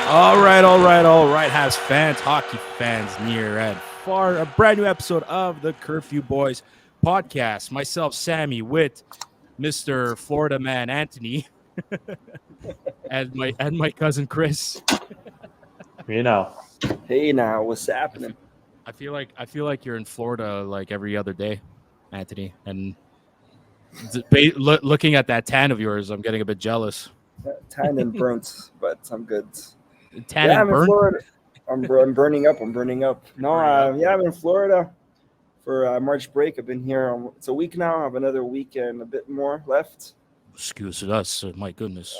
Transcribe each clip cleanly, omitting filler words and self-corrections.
All right, Habs fans, hockey fans near and far. A brand new episode of the Curfew Boys podcast. Myself, Sammy, with Mr. Florida man Anthony, and my cousin Chris. You know, Hey now, what's I feel, happening? I feel like you're in Florida like every other day, Anthony. And looking at that tan of yours, I'm getting a bit jealous. Tan and burnt, but I'm good. Tan Yeah, and I'm in burnt. Florida. I'm burning up. I'm burning up. No, Burning up. yeah, I'm in Florida for March break. I've been here. It's a week now. I have another week and a bit more left. Excuse us, my goodness.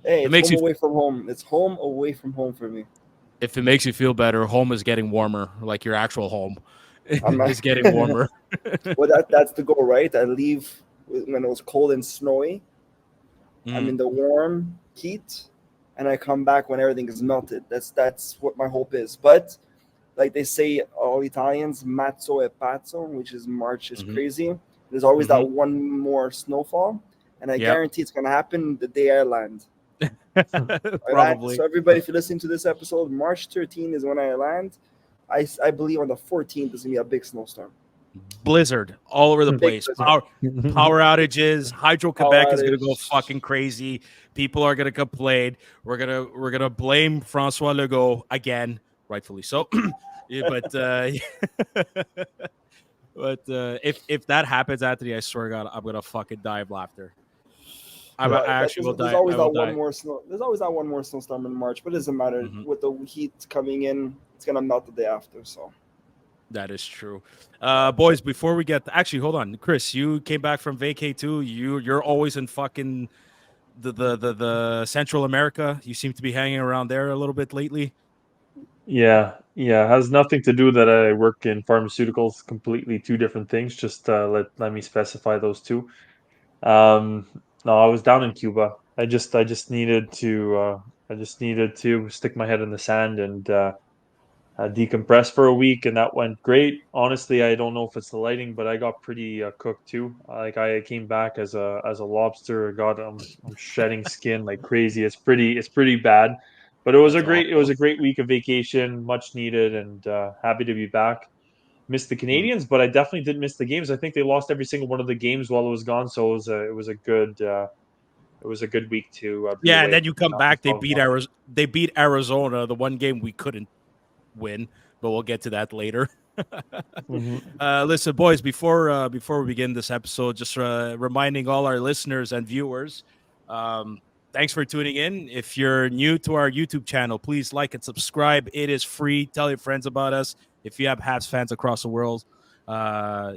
Hey, It it's makes home you away from home. It's home away from home for me. if it makes you feel better, home is getting warmer, like your actual home I'm is getting warmer. well, that's the goal, right? I leave when it was cold and snowy. I'm Mm, in the warm heat, and I come back when everything is melted. That's what my hope is. But like they say, all Italians, mazzo e pazzo, which is March is hmm crazy. There's always hmm that one more snowfall, and I Yep. guarantee it's gonna happen the day I land. I land. Probably So everybody, if you listen to this episode, March 13th is when I land. I believe on the 14th is gonna be a big snowstorm, blizzard all over the big place. blizzard, Power outages. Hydro power Quebec is gonna go outage. fucking crazy. People are gonna complain. We're gonna blame Francois Legault again, rightfully so. Yeah, but if that happens, Anthony, I swear to God, I'm gonna fucking die of laughter. I But actually will there's die. I always will that one die. more snow. There's always that one more snowstorm in March, but it doesn't matter. Mhm. With the heat coming in, it's gonna melt the day after. So That is true. yeah. Boys, before we get actually hold on. Chris, you came back from vacay too. You're always in fucking the Central America. You seem to be hanging around there a little bit lately. yeah, has nothing to do that I work in pharmaceuticals. Completely two different things. Just let me specify those two. Um, no, I was down in Cuba. I just needed to stick my head in the sand and decompress for a week, and that went great. Honestly, I don't know if it's the lighting, but I got pretty cooked too. Like I came back as a lobster. God, I'm shedding skin like crazy. It's pretty bad, but That's it was awful. a great week of vacation, much needed, and happy to be back. Missed the Mhm. Canadians, but I definitely didn't miss the games. I think they lost every single one of the games while it was gone, so it was a good week to be Yeah, and away then you come from back. They Southern beat California. Arizona. They beat Arizona, the one game we couldn't win, but we'll get to that later. Hmm. Listen, boys, before we begin this episode, just reminding all our listeners and viewers, um, thanks for tuning in. If you're new to our YouTube channel, please like and subscribe. It is free. Tell your friends about us. If you have Habs fans across the world,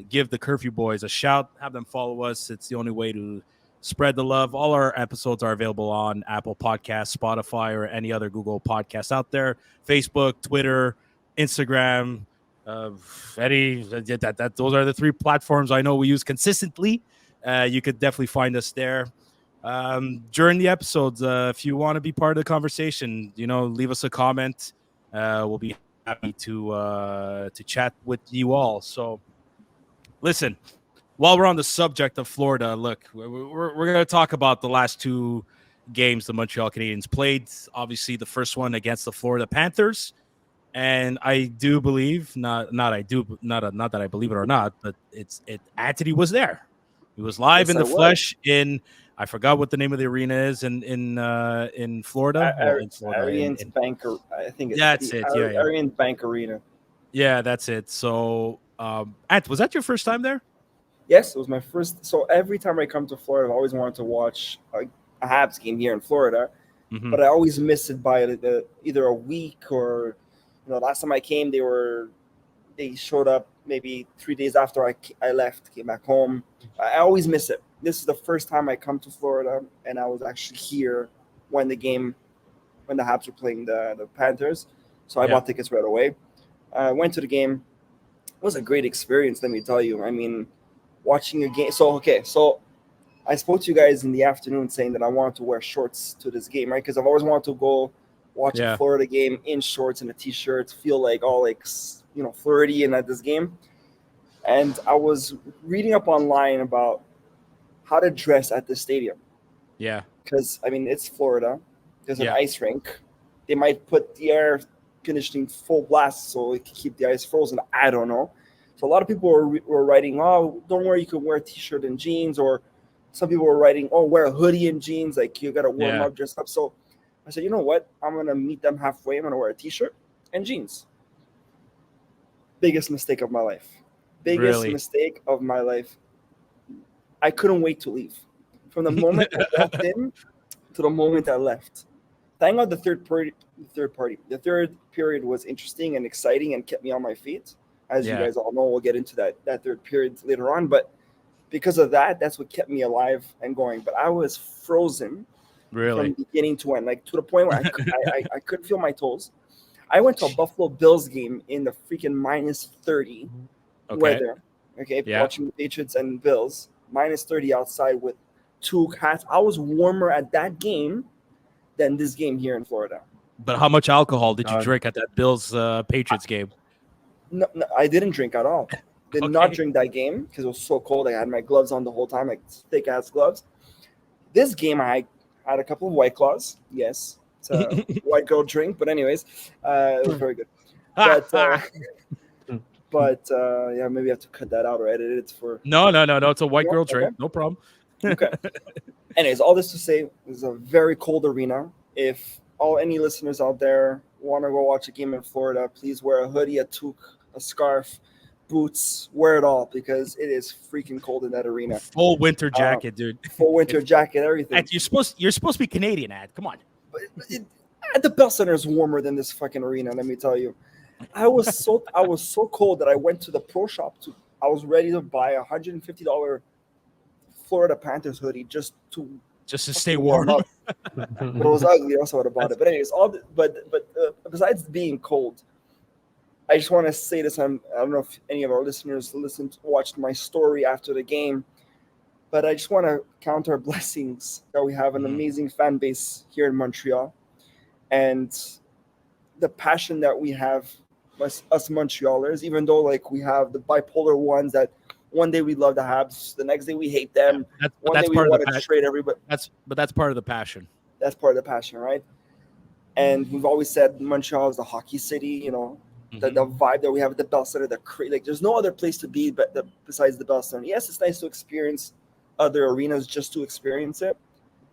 give the Curfew Boys a shout. Have them follow us. It's the only way to spread the love. All our episodes are available on Apple Podcasts, Spotify, or any other Google podcasts out there. Facebook, Twitter, Instagram. Uh, those are the three platforms I know we use consistently. You could definitely find us there. During the episodes, if you want to be part of the conversation, leave us a comment. We'll be happy to chat with you all. So, listen, while we're on the subject of Florida, look, we're going to talk about the last two games the Montreal Canadiens played. Obviously, the first one against the Florida Panthers, and I do believe not that I believe it or not, but Anthony was there. He was live Yes, in I the was. flesh in I forgot what the name of the arena is in Florida. Well, in Florida, Arians in Bank. I think it's that's the it. Yeah, yeah, Arians Bank Arena. yeah. That's it. So, Ant, was that your first time there? Yes, it was my first. So every time I come to Florida, I've always wanted to watch a Habs game here in Florida, Hmm. but I always miss it by either a week or, last time I came, they showed up maybe 3 days after I left, came back home. I always miss it. This is the first time I come to Florida, and I was actually here when when the Habs were playing the Panthers. So I Yeah, bought tickets right away. I went to the game. It was a great experience, let me tell you. I mean, watching a game. So, okay, so I spoke to you guys in the afternoon saying that I wanted to wear shorts to this game, right? Because I've always wanted to go watch a yeah, Florida game in shorts and a t-shirt, feel like all like flirty and at this game. And I was reading up online about how to dress at the stadium yeah. because I mean it's Florida. there's an ice rink. They might put the air conditioning full blast so it can keep the ice frozen. I don't know. So a lot of people were writing, oh, don't worry, you can wear a t-shirt and jeans, or some people were writing, oh, wear a hoodie and jeans, like you got to warm up, dress up. So I said, you know what? I'm going to meet them halfway. I'm going to wear a t-shirt and jeans. Biggest mistake of my life. Mistake of my life. I couldn't wait to leave. From the moment I walked in to the moment I left. Thank God the third period was interesting and exciting and kept me on my feet. As you guys all know, we'll get into that third period later on. But because of that, that's what kept me alive and going. But I was frozen from beginning to end, like to the point where I couldn't feel my toes. I went to a Buffalo Bills game in the freaking minus 30 weather. Watching the Patriots and Bills, minus 30 outside with 2 hats. I was warmer at that game than this game here in Florida. But how much alcohol did you drink at that Bills Patriots game? No, I didn't drink at all. Did not drink that game because it was so cold. I had my gloves on the whole time, like thick ass gloves. This game, I had a couple of White Claws. Yes, it's a white girl drink, but anyways, it was very good. But maybe I have to cut that out or edit it for. No. It's a white girl drink. No problem. Okay. Anyways, all this to say, it's a very cold arena. If any listeners out there want to go watch a game in Florida, please wear a hoodie, a toque, a scarf, boots, wear it all because it is freaking cold in that arena. Full winter jacket, dude. Full winter jacket, everything. You're supposed to be Canadian, Ad. Come on. But the Bell Center is warmer than this fucking arena. Let me tell you, I was so cold that I went to the pro shop. I was ready to buy a $150 Florida Panthers hoodie just to stay warm. But it was ugly. Also, would have bought it. But anyways, besides being cold, I just want to say this. I don't know if any of our listeners watched my story after the game, but I just want to count our blessings that we have an amazing fan base here in Montreal, and the passion that we have, us Montrealers. Even though like we have the bipolar ones that. One day we love the Habs, the next day we hate them. One day we want to trade everybody. That's part of the passion. That's part of the passion, right? And we've always said Montreal is the hockey city. You know, the vibe that we have at the Bell Center. Like there's no other place to be besides the Bell Center. Yes, it's nice to experience other arenas just to experience it,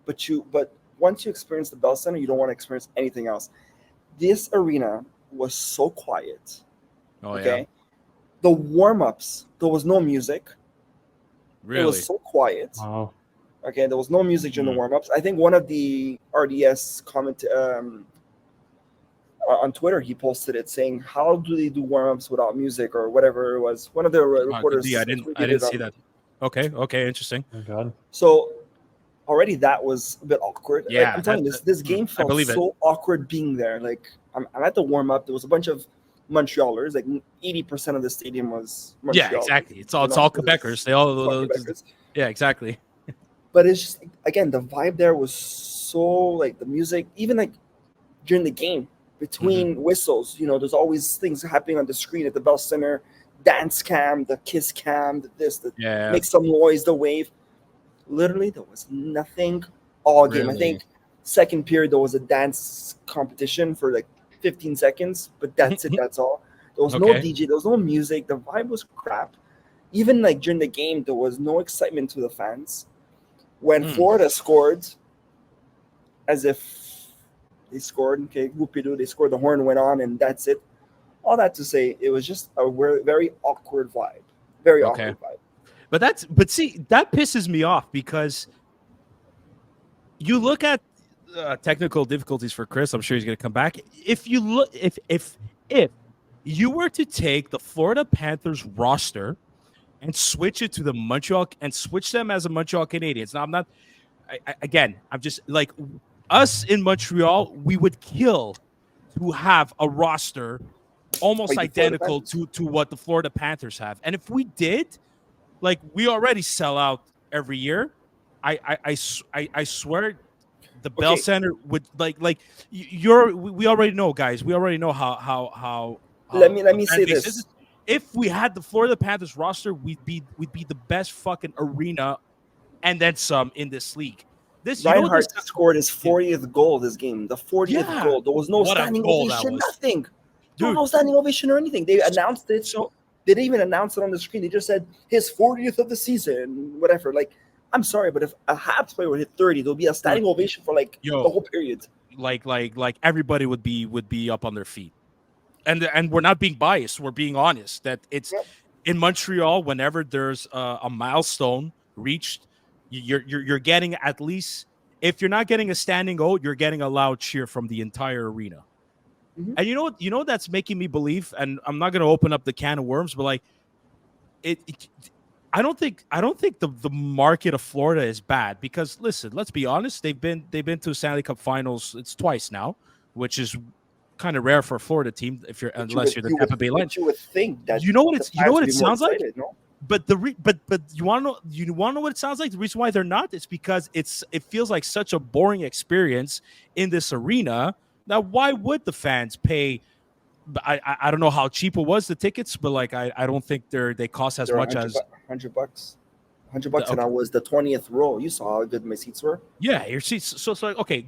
but once you experience the Bell Center, you don't want to experience anything else. This arena was so quiet. Okay. The warm-ups, there was no music. Really? It was so quiet. Wow. Okay, there was no music during the warm-ups. I think one of the RDS comment on Twitter, he posted it saying, how do they do warm-ups without music or whatever it was. One of the reporters. I didn't see that. Okay, interesting. Oh, God. So already that was a bit awkward. Yeah, like, I'm telling you, this game felt so awkward being there. Like I'm at the warm-up. There was a bunch of Montrealers, like 80% of the stadium was Montreal. Yeah, exactly. It's all Quebecers. They all yeah, exactly. But it's just again the vibe there was so like the music, even like during the game between whistles. You know, there's always things happening on the screen at the Bell Center, dance cam, the kiss cam, make some noise, the wave. Literally, there was nothing all game. I think second period there was a dance competition for like 15 seconds, but that's it. That's all. There was no DJ. There was no music. The vibe was crap. Even like during the game, there was no excitement to the fans. When Florida scored, as if they scored, whoopie-doo, they scored, the horn went on, and that's it. All that to say, it was just a very awkward vibe. Very awkward vibe. But see, that pisses me off because you look at technical difficulties for Chris. I'm sure he's going to come back. If you look, if you were to take the Florida Panthers roster and switch it to the Montreal and switch them as a Montreal Canadiens. Now, I'm just like us in Montreal, we would kill to have a roster almost identical to what the Florida Panthers have. And if we did, like we already sell out every year. I swear. The Bell Center would like we already know, guys. We already know how let me say this. If we had the Florida Panthers roster, we'd be the best fucking arena and then some in this league. this, you know what this? Reinhardt scored his 40th goal this game. The 40th Yeah. goal. There was no What a standing goal that ovation, was. nothing. There was Dude. no standing ovation or anything. They announced it. So They didn't even announce it on the screen. They just said his 40th of the season, whatever. Like, I'm sorry, but if a Habs player would hit 30, there'll be a standing ovation for like the whole period. like everybody would be up on their feet. And we're not being biased. We're being honest that it's in Montreal. Whenever there's a milestone reached, you're getting at least, if you're not getting a standing O, you're getting a loud cheer from the entire arena. Mhm. And you know that's making me believe. And I'm not going to open up the can of worms, but like I don't think the market of Florida is bad, because listen, let's be honest, they've been to Stanley Cup Finals. It's twice now, which is kind of rare for a Florida team unless you're the Tampa Bay Lightning. You would think that You know what it sounds like? No? But but you want to know what it sounds like? The reason why they're not is because it feels like such a boring experience in this arena. Now, why would the fans pay? I don't know how cheap it was, the tickets, but like I don't think they cost as much as $100. $100, and I was the 20th row. You saw how good my seats were. Yeah, your seats. So okay.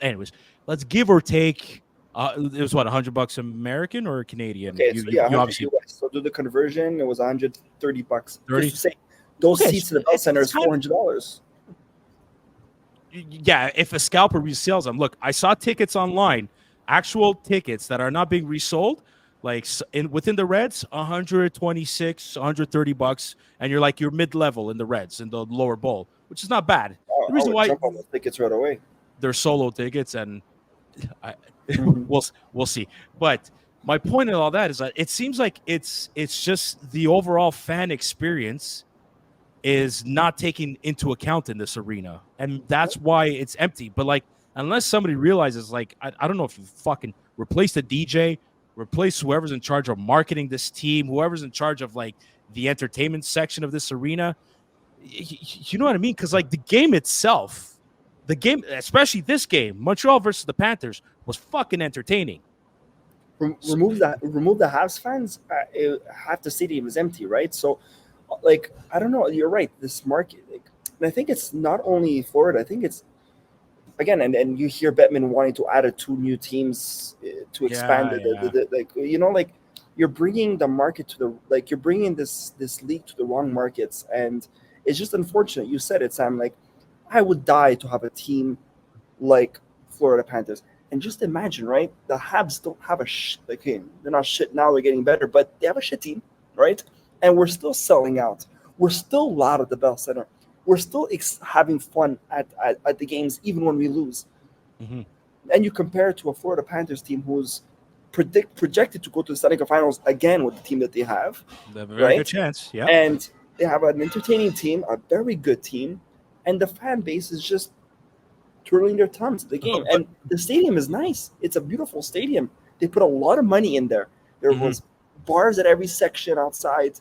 Anyways, let's give or take. It was what, $100 American or Canadian? Okay, you, so yeah, you 100 obviously US. So do the conversion. It was $130. 30? Just to say, those Okay, seats in the Bell Center is $400. Yeah, if a scalper resells them. Look, I saw tickets online, actual tickets that are not being resold, like within the Reds, $126, $130, and you're mid-level in the Reds in the lower bowl, which is not bad. The reason why jump on those tickets right away. they're solo tickets, and we'll see. But my point in all that is that it seems like it's just the overall fan experience is not taken into account in this arena, and that's why it's empty. But like, unless somebody realizes, like, I don't know if you fucking replace the DJ, replace whoever's in charge of marketing this team, whoever's in charge of like the entertainment section of this arena, you know what I mean? Because like the game itself, especially this game, Montreal versus the Panthers, was fucking entertaining. Remove the Habs fans, half the stadium is empty, right? So, like, I don't know. You're right. This market, like, and I think it's not only Florida. I think it's again, and you hear Bettman wanting to add 2 new teams to expand like, you know, like you're bringing the market to the, like, you're bringing this league to the wrong markets, and it's just unfortunate. You said it, Sam. Like, I would die to have a team like Florida Panthers. And just imagine, right? The Habs don't have they're not shit now. They're getting better, but they have a shit team, right? And we're still selling out. We're still loud at the Bell Center. We're still having fun at the games, even when we lose. Mm-hmm. And you compare it to a Florida Panthers team who's projected to go to the Stanley Cup Finals again with the team that they have. They have a very good chance, yeah. And they have an entertaining team, a very good team, and the fan base is just twirling their thumbs at the game. And the stadium is nice. It's a beautiful stadium. They put a lot of money in there. There was bars at every section outside,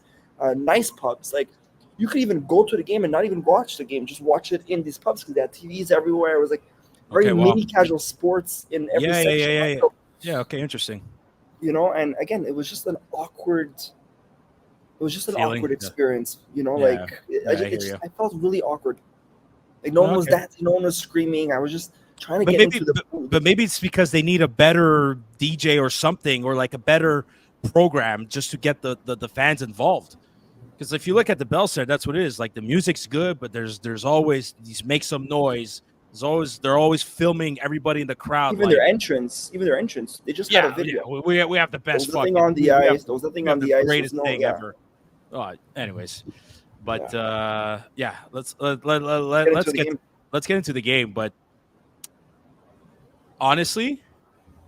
nice pubs. Like, you could even go to the game and not even watch the game, just watch it in these pubs because they had TVs everywhere. It was like very mini casual sports in every section. Yeah, okay, interesting. You know, and again, it was just an awkward experience, you know, like I felt really awkward. Like, no one was dancing, no one was screaming. I was just trying to get into the booth. But maybe it's because they need a better DJ or something, or like a better program just to get the fans involved. Because if you look at the Bell Center, that's what it is. Like, the music's good, but there's always these make some noise. They're always filming everybody in the crowd. Even their entrance. They just had a video. We have the best fucking on the ice. There was nothing on the ice. Greatest thing ever. Oh, anyways, but let's get into the game. But honestly,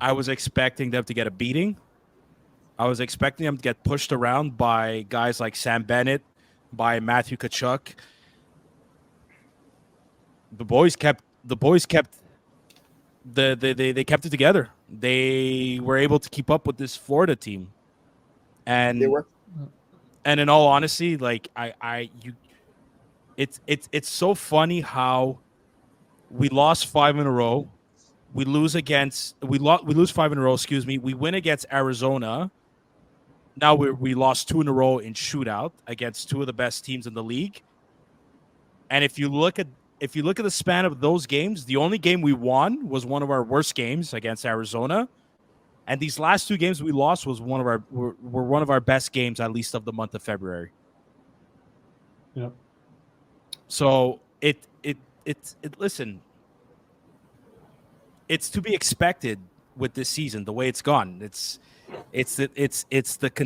I was expecting them to get a beating. I was expecting them to get pushed around by guys like Sam Bennett, by Matthew Tkachuk. The boys kept they kept it together. They were able to keep up with this Florida team, and they were. And in all honesty, like it's so funny how we lost 5 in a row. We lose 5 in a row. Excuse me. We win against Arizona. Now we lost 2 in a row in shootout against 2 of the best teams in the league. And if you look at if you look at the span of those games, the only game we won was one of our worst games against Arizona. And these last 2 games we lost was were one of our best games, at least of the month of February. Yeah. So it listen, it's to be expected with this season, the way it's gone. It's the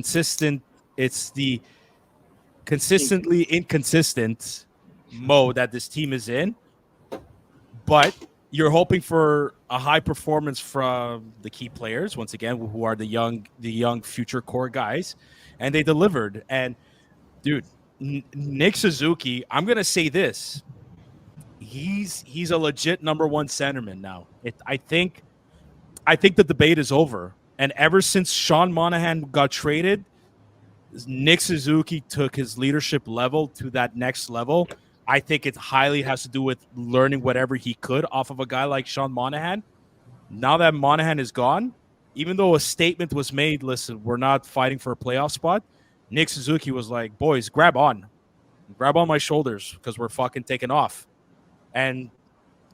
consistently inconsistent mode that this team is in. But you're hoping for a high performance from the key players, once again, who are the young future core guys, and they delivered. And dude, Nick Suzuki, I'm gonna say this: he's a legit number 1 centerman now. I think the debate is over. And ever since Sean Monahan got traded, Nick Suzuki took his leadership level to that next level. I think it highly has to do with learning whatever he could off of a guy like Sean Monahan. Now that Monahan is gone, even though a statement was made, listen, we're not fighting for a playoff spot, Nick Suzuki was like, boys, grab on my shoulders because we're fucking taking off. And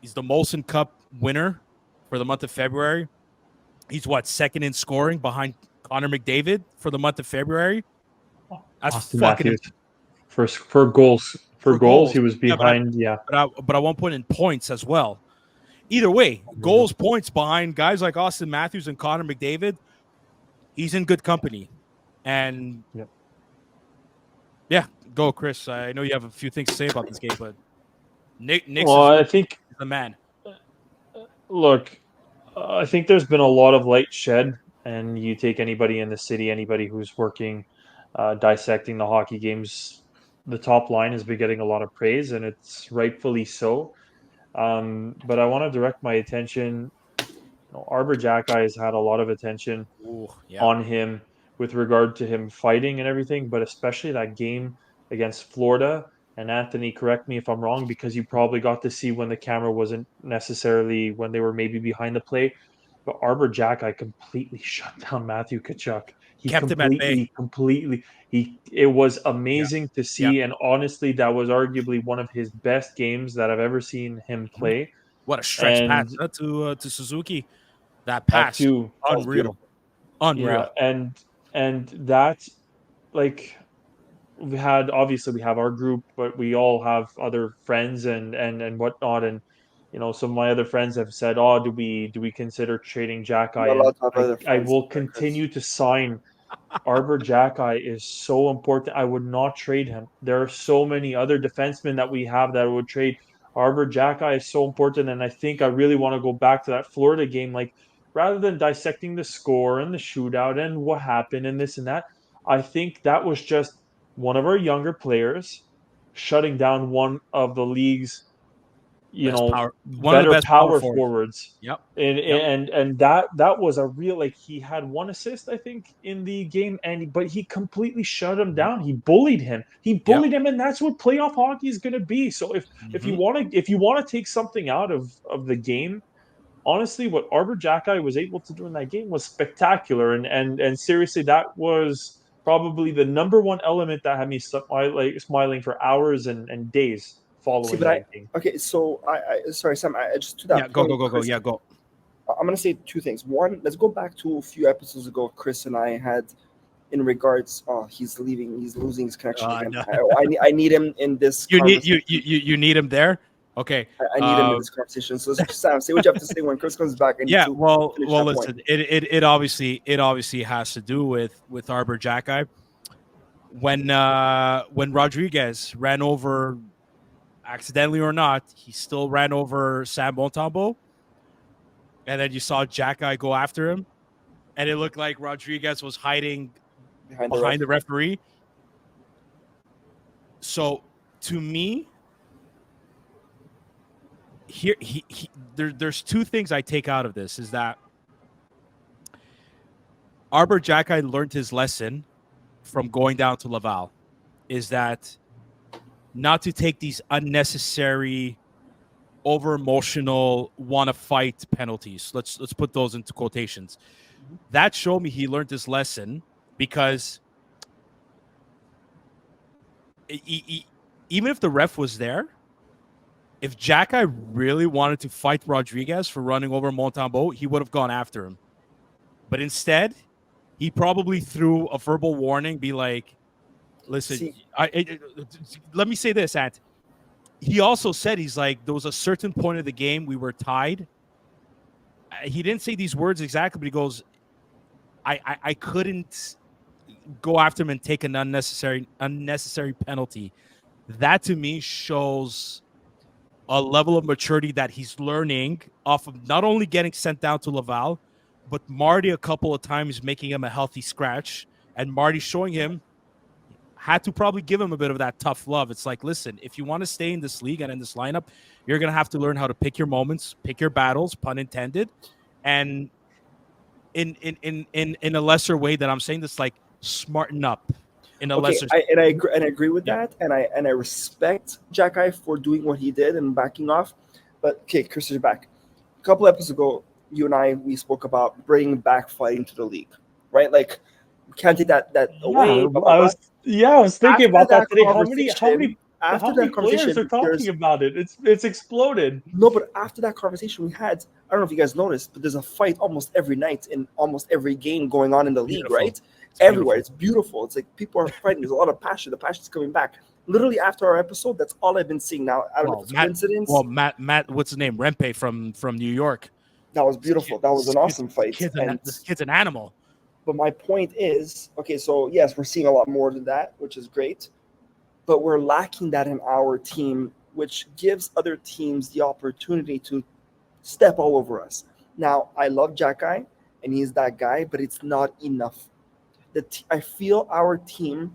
he's the Molson Cup winner for the month of February. He's second in scoring behind Connor McDavid for the month of February. That's Austin fucking Matthews. For goals. For goals, he was Yeah, behind. but I won't put in points as well. Either way, goals, points behind guys like Austin Matthews and Connor McDavid. He's in good company. And yeah, go, Chris. I know you have a few things to say about this game, but Nick I think is the man. Look, I think there's been a lot of light shed, and you take anybody in the city, anybody who's working, dissecting the hockey games, the top line has been getting a lot of praise, and it's rightfully so. But I want to direct my attention. Arbor Jacki has had a lot of attention on him with regard to him fighting and everything, but especially that game against Florida. And Anthony, correct me if I'm wrong, because you probably got to see when the camera wasn't necessarily when they were maybe behind the play. But Arbor Jacki completely shut down Matthew Tkachuk. He kept him at bay. It was amazing to see. And honestly, that was arguably one of his best games that I've ever seen him play. What a stretch pass to Suzuki. That pass, too, unreal. Yeah, and that, like, we have our group, but we all have other friends and whatnot, and some of my other friends have said, "Oh, do we consider trading Not Jacki?" allowed And to have other I friends, will Chris. continue to sign. Arbor Jacki is so important. I would not trade him. There are so many other defensemen that we have that I would trade. Arbor Jacki is so important, and I think I really want to go back to that Florida game. Like, rather than dissecting the score and the shootout and what happened and this and that, I think that was just one of our younger players shutting down one of the league's one of the better best power forwards. forwards. Yep. And that was a real, like, he had 1 assist, I think, in the game, but he completely shut him down. He bullied him. And that's what playoff hockey is going to be. So if you want to take something out of the game, honestly, what Arbor Jacki was able to do in that game was spectacular. And seriously, that was probably the number 1 element that had me smiling for hours and days following that game. Okay, so I sorry, Sam. I just to that point. Go. Yeah, go. I'm gonna say 2 things. One, let's go back to a few episodes ago. Chris and I had, in regards, he's leaving, he's losing his connection again. No. I need him in this. You need him there. Okay. I need him in this conversation. So Sam, say what you have to say when Chris comes back. Well, listen. It obviously has to do with Arbor Jacki. When Rodriguez ran over, accidentally or not, he still ran over Sam Montembeault, and then you saw Jacki go after him, and it looked like Rodriguez was hiding behind the referee. So, to me, there's 2 things I take out of this: is that Arbor Jacki learned his lesson from going down to Laval, is that not to take these unnecessary, over emotional, want to fight penalties. Let's put those into quotations. That showed me he learned his lesson, because even if the ref was there, if Jackeye really wanted to fight Rodriguez for running over Montembeault, he would have gone after him. But instead, he probably threw a verbal warning, be like, listen, See, let me say this, Ant. He also said, he's like, there was a certain point of the game we were tied. He didn't say these words exactly, but he goes, I couldn't go after him and take an unnecessary penalty. That to me shows a level of maturity that he's learning off of not only getting sent down to Laval, but Marty a couple of times making him a healthy scratch, and Marty showing him, had to probably give him a bit of that tough love. It's like, listen, if you want to stay in this league and in this lineup, you're going to have to learn how to pick your moments, pick your battles, pun intended, and in a lesser way that I'm saying this, like, smarten up in a okay, lesser. I agree with that, and I respect Jackeye for doing what he did and backing off. But okay, Chris is back. A couple episodes ago, you and we spoke about bringing back fighting to the league, right? Like, we can't take that away. Blah, blah, blah. I was thinking After about that that today. How conversation- many After that players conversation, are talking there's about it? It's exploded. no, but after that conversation we had, I don't know if you guys noticed, but there's a fight almost every night in almost every game going on in the league, Beautiful. right? It's Everywhere. beautiful. It's beautiful. It's like people are fighting. There's a lot of passion. The passion's coming back. Literally after our episode, that's all I've been seeing now. I don't know if it's coincidence. Well, Matt, what's his name? Rempe from New York. That was beautiful. That was an awesome fight. This kid's an animal. But my point is, okay, so yes, we're seeing a lot more than that, which is great. But we're lacking that in our team, which gives other teams the opportunity to step all over us. Now, I love Jackeye, and he's that guy, but it's not enough. I feel our team,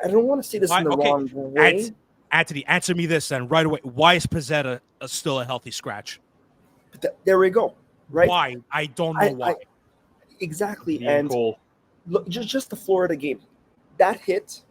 I don't want to say this in the wrong way. Anthony, answer me this then right away. Why is Pizzetta still a healthy scratch? But there we go. Right? Why? I don't know why. Exactly. And look, just the Florida game, that hit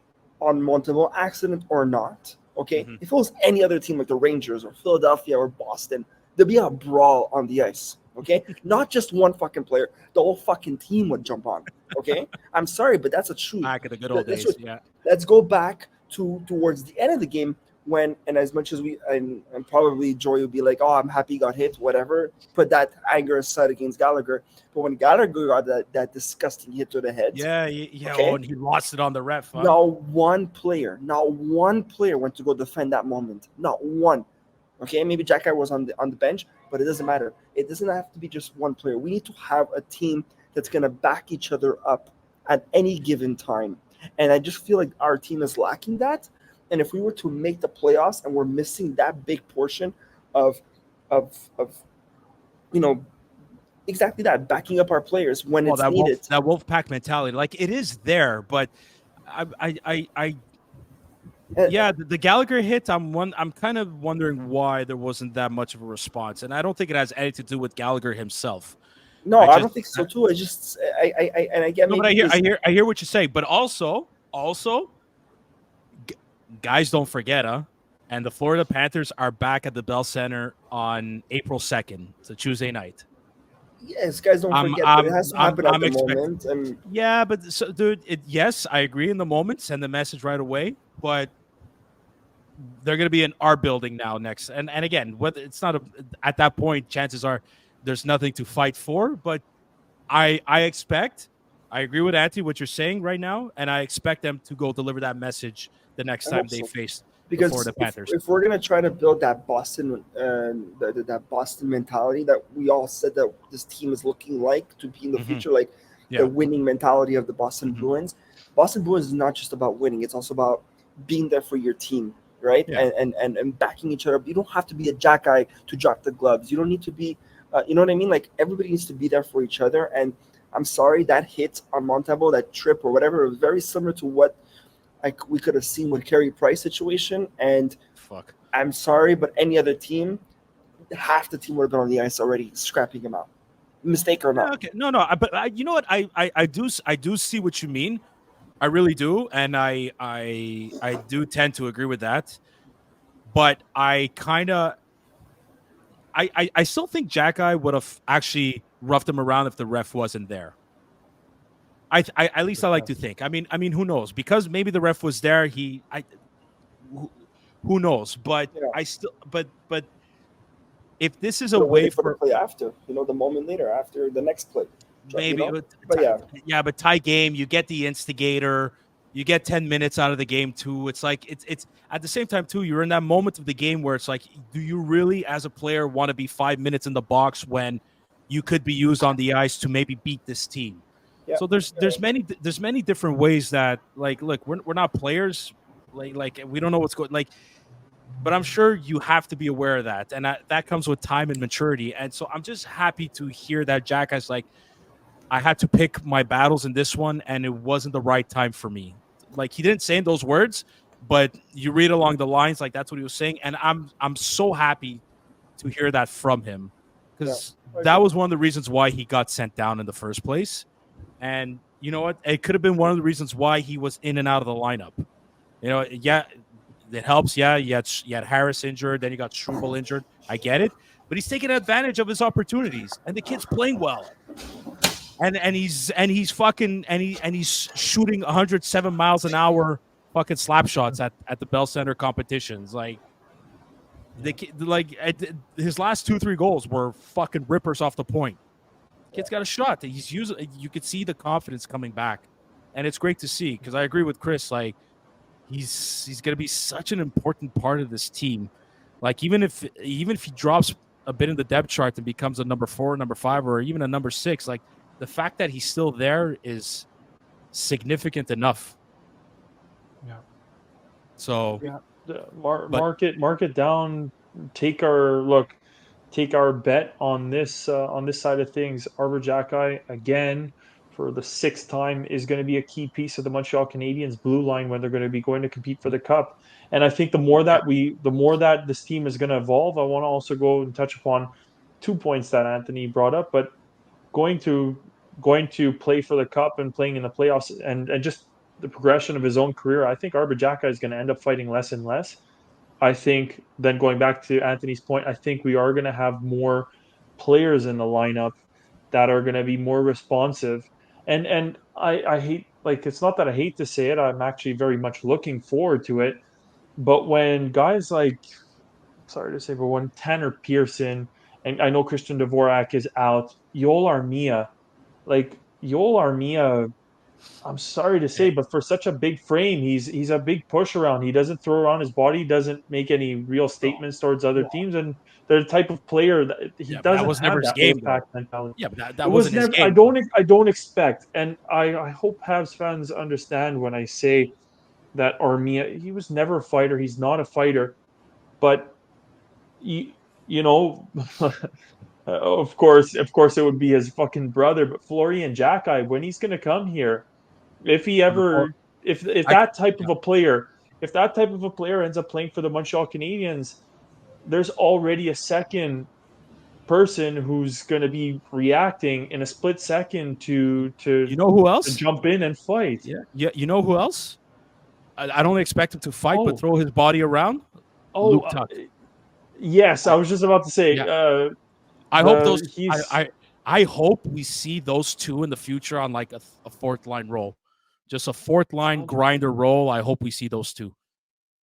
on Montembeault, accident or not, okay? If it was any other team like the Rangers or Philadelphia or Boston, there'd be a brawl on the ice, okay? Not just one fucking player. The whole fucking team would jump on, okay? I'm sorry, but that's a truth. Back in the good old days, yeah. Let's go back towards the end of the game when, and as much as and probably Joy would be like, oh, I'm happy he got hit, whatever, put that anger aside against Gallagher. But when Gallagher got that disgusting hit to the head. Yeah. Okay? Oh, and he lost it on the ref. Huh? Not one player went to go defend that moment. Not one. Okay, maybe Jackeye was on the bench, but it doesn't matter. It doesn't have to be just one player. We need to have a team that's going to back each other up at any given time. And I just feel like our team is lacking that. And if we were to make the playoffs and we're missing that big portion of exactly that, backing up our players when it's needed. That Wolfpack mentality, like, it is there, but the Gallagher hit, I'm kind of wondering why there wasn't that much of a response, and I don't think it has anything to do with Gallagher himself. No, I don't think so too. I just I get. No, but I hear what you say, but also, guys, don't forget, and the Florida Panthers are back at the Bell Center on April 2nd. It's a Tuesday night. Yes, guys, don't forget. But it has to happen at the moment. And yeah, but dude, yes, I agree in the moment. Send the message right away, but they're going to be in our building now next. And again, whether it's not at that point, chances are there's nothing to fight for. But I agree with Anthony what you're saying right now, and I expect them to go deliver that message the next time they face the Florida Panthers. If we're gonna try to build that Boston, that Boston mentality that we all said that this team is looking like to be in the future, like the winning mentality of the Boston Bruins. Boston Bruins is not just about winning; it's also about being there for your team, right? Yeah. And backing each other up. You don't have to be a Jackeye to drop the gloves. You don't need to be, you know what I mean? Like, everybody needs to be there for each other. And I'm sorry, that hit on Montembeault, that trip or whatever, it was very similar to what we could have seen with Carey Price situation. And I'm sorry, but any other team, half the team would have been on the ice already, scrapping him out. Mistake or not? Okay, no, but you know what? I do see what you mean. I really do, and I do tend to agree with that. But I still think Jackeye would have actually roughed him around if the ref wasn't there. At least I like to think. I mean, who knows? Because maybe the ref was there. who knows? But Yeah. I still, but if this is a They're way waiting for the for play after, the moment later, after the next play. maybe, But yeah, yeah, but tie game, you get the instigator, you get 10 minutes out of the game too. It's like it's at the same time too. You're in that moment of the game where it's like, do you really, as a player, want to be 5 minutes in the box when you could be used on the ice to maybe beat this team? yeah, So there's many different ways that, like, look, we're not players, like we don't know what's going, like, but I'm sure you have to be aware of that, and that comes with time and maturity. And so I'm just happy to hear that Jack has, like, I had to pick my battles in this one, and it wasn't the right time for me. Like, he didn't say in those words, but you read along the lines, like that's what he was saying, and I'm so happy to hear that from him, yeah. because that was one of the reasons why he got sent down in the first place. And you know what? It could have been one of the reasons why he was in and out of the lineup. Yeah, it helps. Yeah, you had Harris injured, then you got Struble injured. I get it, but he's taking advantage of his opportunities, and the kid's playing well. And he's fucking and he's shooting 107 miles an hour fucking slap shots at the Bell Center competitions. Like his last 2-3 goals were fucking rippers off the point. Kid's got a shot. He's using. You could see the confidence coming back, and it's great to see, because I agree with Chris. Like, he's going to be such an important part of this team. Like, even if he drops a bit in the depth chart and becomes a number 4, number 5, or even a number 6, like, the fact that he's still there is significant enough. Yeah. So yeah, mark it down. Take our bet on this side of things. Arbor Jacki, again, for the 6th time, is going to be a key piece of the Montreal Canadiens blue line when they're going to be going to compete for the cup. And I think the more that this team is going to evolve, I want to also go and touch upon 2 points that Anthony brought up, but going to play for the cup and playing in the playoffs, and just the progression of his own career. I think Arbor Jacki is going to end up fighting less and less. I think, then going back to Anthony's point, I think we are going to have more players in the lineup that are going to be more responsive. And I hate, like, it's not that I hate to say it, I'm actually very much looking forward to it. But when guys like, sorry to say, but when Tanner Pearson, and I know Christian Dvorak is out, Yoel Armia, like Yoel Armia, I'm sorry to say, but for such a big frame, he's a big push around. He doesn't throw around his body, doesn't make any real statements towards other teams, and they're the type of player that he yeah, but that doesn't was never have his that game, impact though. mentality. Yeah, but It that was wasn't his never. I game, don't. though. I don't expect, and I hope Habs fans understand when I say that Armia, he was never a fighter. He's not a fighter, but you, you know. Of course, it would be his fucking brother. But Florian Jacki, when he's going to come here, if he Well, ever, if I that type yeah. of a player, if that type of a player ends up playing for the Montreal Canadiens, there's already a second person who's going to be reacting in a split second You know who to else? jump in and fight. Yeah. You know who else? I don't expect him to fight, but Oh, throw his body around. oh, Luke Tuck. yes, I was just about to say, Yeah, I hope those. he's I hope we see those two in the future on, like, a fourth line role, just a fourth line grinder role. I hope we see those two.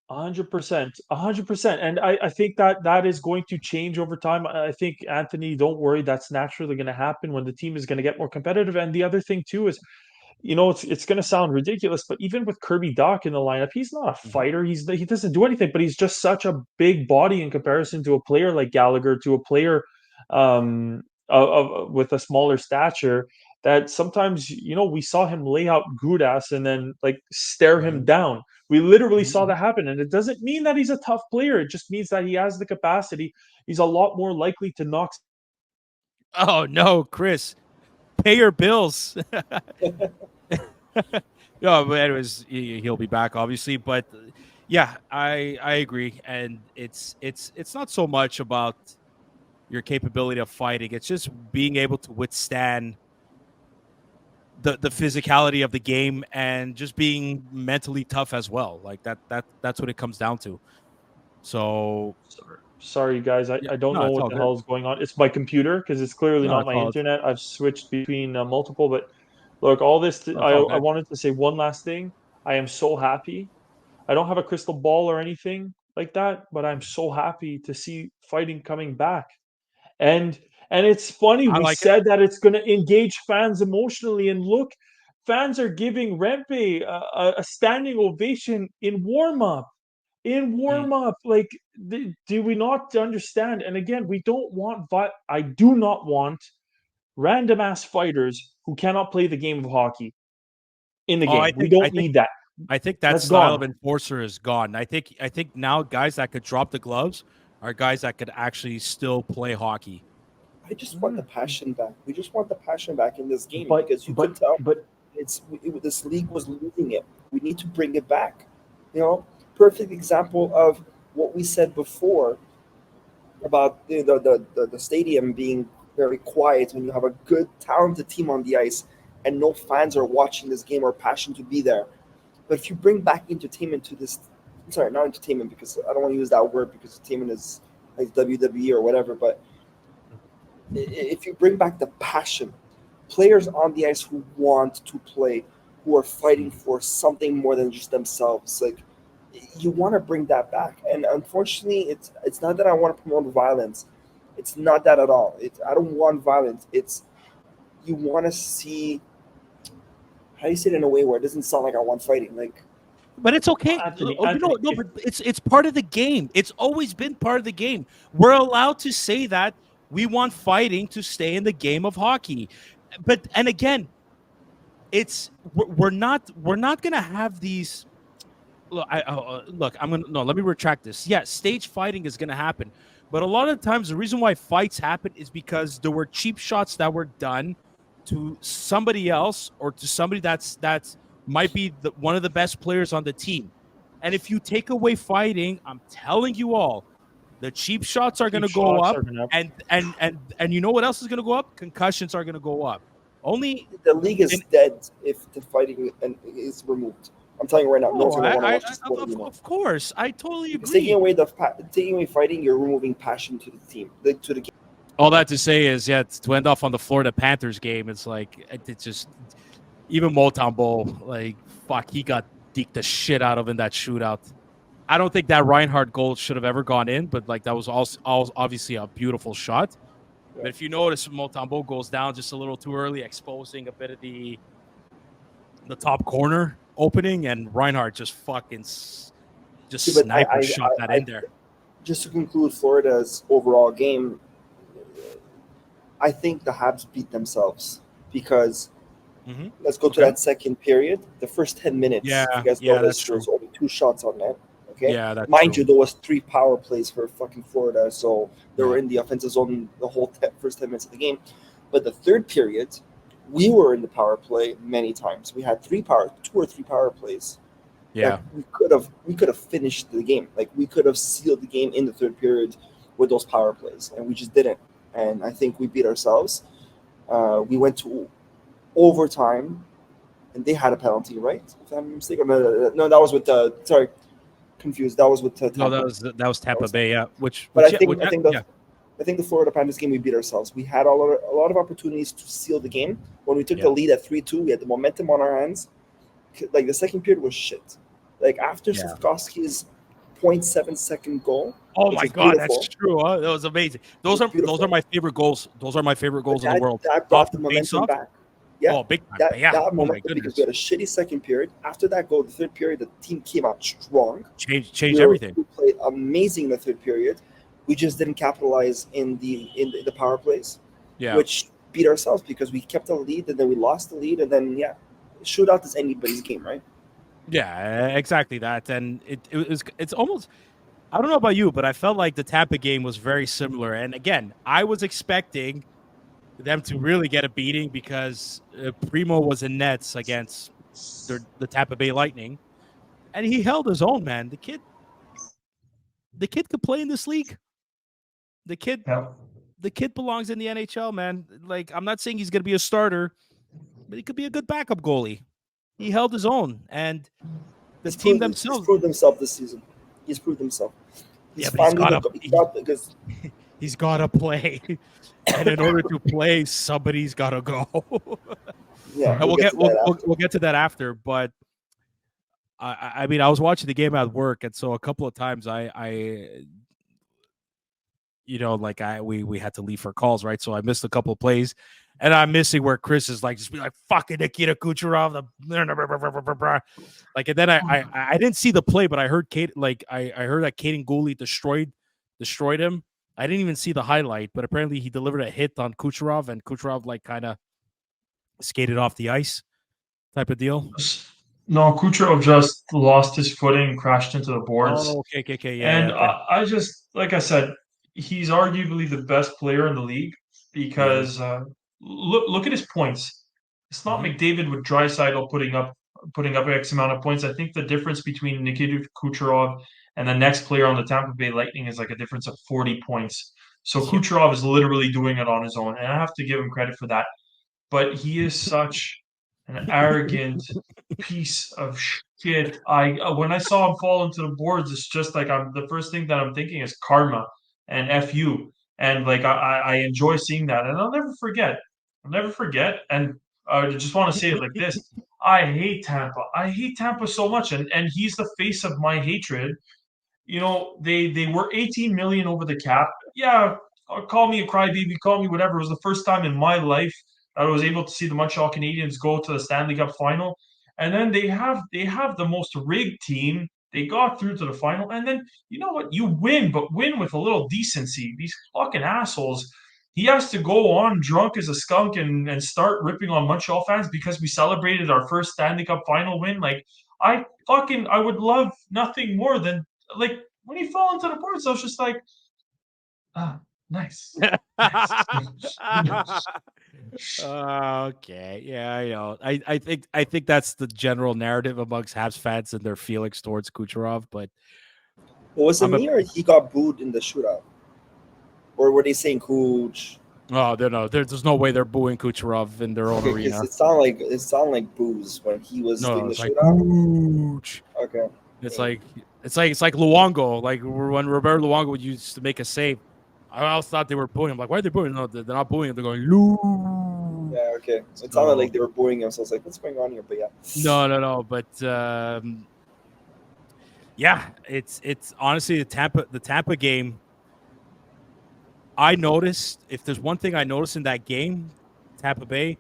100%, 100%. And I think that is going to change over time. I think, Anthony, don't worry, that's naturally going to happen when the team is going to get more competitive. And the other thing too is, it's going to sound ridiculous, but even with Kirby Dach in the lineup, he's not a Mhm. fighter. He doesn't do anything, but he's just such a big body in comparison to a player like Gallagher, to a player with a smaller stature, that sometimes, we saw him lay out Gudas and then, like, stare him Mhm. down. We literally saw that Mhm. happen, and it doesn't mean that he's a tough player. It just means that he has the capacity. He's a lot more likely to knock. Oh no, Chris, pay your bills. No, but anyways, he'll be back, obviously. But yeah, I agree, and it's not so much about your capability of fighting. It's just being able to withstand the physicality of the game, and just being mentally tough as well. Like, that's what it comes down to. So Sorry, guys. I, yeah, I don't no, know it's what all the good. hell is going on. It's my computer, because it's clearly No, not it's my all internet. I've switched between multiple, but look, all this. no, it's all I good. wanted to say one last thing. I am so happy. I don't have a crystal ball or anything, like that, but I'm so happy to see fighting coming back. And it's funny, I we like it. said that it's going to engage fans emotionally, and look, fans are giving Rempe a standing ovation in warm up. In Mm. warm up, like, do we not understand? And again, we don't want. I do not want random ass fighters who cannot play the game of hockey in the Oh, game. We don't need that. I think that That's style gone. of enforcer is gone. I think now guys that could drop the gloves are guys that could actually still play hockey. I just want the passion back. We just want the passion back in this game But because you could tell this league was losing it. We need to bring it back. You know, perfect example of what we said before about the stadium being very quiet when you have a good, talented team on the ice and no fans are watching this game or passion to be there. But if you bring back entertainment to this, sorry, not entertainment because I don't want to use that word because entertainment is like WWE or whatever, but if you bring back the passion, players on the ice who want to play, who are fighting for something more than just themselves, like you want to bring that back. And unfortunately, it's not that I want to promote violence. It's not that at all. I don't want violence. It's you want to see how do you say it in a way where it doesn't sound like I want fighting. Like But it's okay. Anthony, Oh, you know, Anthony, no, but it's part of the game. It's always been part of the game. We're allowed to say that we want fighting to stay in the game of hockey. But and again, we're not gonna have these. Look, look, I'm gonna no. Let me retract this. Yeah, stage fighting is gonna happen, but a lot of times the reason why fights happen is because there were cheap shots that were done to somebody else or to somebody that's might be one of the best players on the team. And if you take away fighting, I'm telling you all, the cheap shots are going cheap to go shots up, are gonna. and you know what else is going to go up? Concussions are going to go up. Only the league is in, dead if the fighting is removed. I'm telling you right now, no one's oh, gonna want to watch this sport anymore. of course, I totally Because agree. taking away fighting, you're removing passion to the team, to the game. All that to say is, yeah, to end off on the Florida Panthers game, it's like it's just even Motown Bowl, like fuck, he got deked the shit out of in that shootout. I don't think that Reinhardt goal should have ever gone in, but like that was also obviously a beautiful shot. Yeah. But if you notice, Motambo goes down just a little too early, exposing a bit of the top corner opening, and Reinhardt just fucking sniper shot that in there. Just to conclude Florida's overall game, I think the Habs beat themselves because let's go to that second period. The first 10 minutes, yeah, you guys noticed there's only 2 shots on net. Okay, yeah, that's mind true. you, there was 3 power plays for fucking Florida, so they were in the offensive zone the whole first 10 minutes of the game. But the third period, we were in the power play many times. We had 2 or 3 power plays. Yeah, we could have finished the game. Like we could have sealed the game in the third period with those power plays, and we just didn't. And I think we beat ourselves. We went to overtime, and they had a penalty, right? If I'm mistaken, no, that was with sorry, confused. That was with Tampa. No, that was Tampa Bay. Yeah, I think the Florida Panthers game we beat ourselves. We had a lot of opportunities to seal the game. When we took the lead at 3-2, we had the momentum on our hands. Like the second period was shit. Like after Slavkovsky's 0.7-second goal. Oh my god, that's true. Huh? That was amazing. Those are my favorite goals. Those are my favorite goals in the world. That brought the momentum back. Yeah. Oh, big time. That momentum because we had a shitty second period. After that goal, the third period, the team came out strong. Changed everything. We played amazing in the third period. We just didn't capitalize in the power plays. Yeah. Which beat ourselves because we kept the lead and then we lost the lead and then shootout is anybody's game, right? Yeah, exactly that. And it's almost, I don't know about you, but I felt like the Tampa game was very similar. And again, I was expecting them to really get a beating because Primo was in nets against the Tampa Bay Lightning, and he held his own. Man, the kid could play in this league. The kid belongs in the NHL, man. Like I'm not saying he's going to be a starter, but he could be a good backup goalie. He held his own, and the team themselves proved himself this season. He's proved himself. He's got to play, and in order to play, somebody's got to go. Yeah, and we'll get to that after. But I mean, I was watching the game at work, and so a couple of times I like we had to leave for calls, right? So I missed a couple of plays, and I'm missing where Chris is like just be like fucking Nikita Kucherov, like, and then I didn't see the play, but I heard I heard that Caden Gooley destroyed him. I didn't even see the highlight, but apparently he delivered a hit on Kucherov, and Kucherov like kind of skated off the ice, type of deal. No, Kucherov just lost his footing, crashed into the boards. Oh, okay, And yeah. Okay. I just, like I said, he's arguably the best player in the league because look at his points. It's not McDavid with Draisaitl putting up X amount of points. I think the difference between Nikita Kucherov and the next player on the Tampa Bay Lightning is like a difference of 40 points. So Kucherov is literally doing it on his own, and I have to give him credit for that. But he is such an arrogant piece of shit. When I saw him fall into the boards, it's just like the first thing that I'm thinking is karma and fu, and like I enjoy seeing that, and I'll never forget. And I just want to say it like this: I hate Tampa. I hate Tampa so much, and he's the face of my hatred. They were 18 million over the cap. Yeah, call me a crybaby, call me whatever. It was the first time in my life I was able to see the Montreal Canadiens go to the Stanley Cup final. And then they have the most rigged team. They got through to the final, and then you know what? You win, but win with a little decency. These fucking assholes. He has to go on drunk as a skunk and start ripping on Montreal fans because we celebrated our first Stanley Cup final win. Like I would love nothing more than like when he fell into the boards. I was just like, nice. Okay, yeah, I think that's the general narrative amongst Habs fans and their feelings towards Kucherov. But was it me or he got booed in the shootout, or were they saying Kuch? Oh, there's no way they're booing Kucherov in their own arena. It sounded like boos when he was doing the shootout. Kuch. Okay, it's like Luongo, like when Roberto Luongo used to make a save. I always thought they were booing him. Like, why are they booing him? No, they're not booing him. They're going, Lou. Yeah, okay. It sounded like they were booing him, so I was like, what's going on here? But yeah. No. But yeah, it's honestly the Tampa game. I noticed, if there's one thing I noticed in that game, Tampa Bay,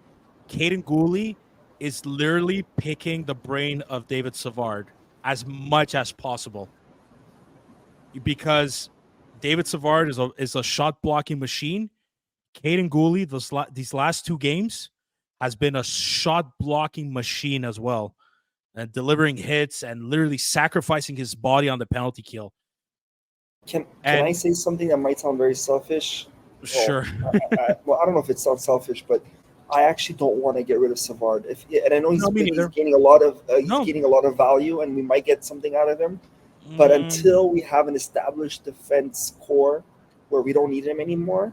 Caden Gooley is literally picking the brain of David Savard as much as possible. Because David Savard is a shot blocking machine. Caden Gooley, these last two games, has been a shot blocking machine as well, and delivering hits and literally sacrificing his body on the penalty kill. Can I say something that might sound very selfish? Sure. Well, I don't know if it sounds selfish, but I actually don't want to get rid of Savard. And I know he's gaining a lot of value, and we might get something out of him. But until we have an established defense core where we don't need him anymore,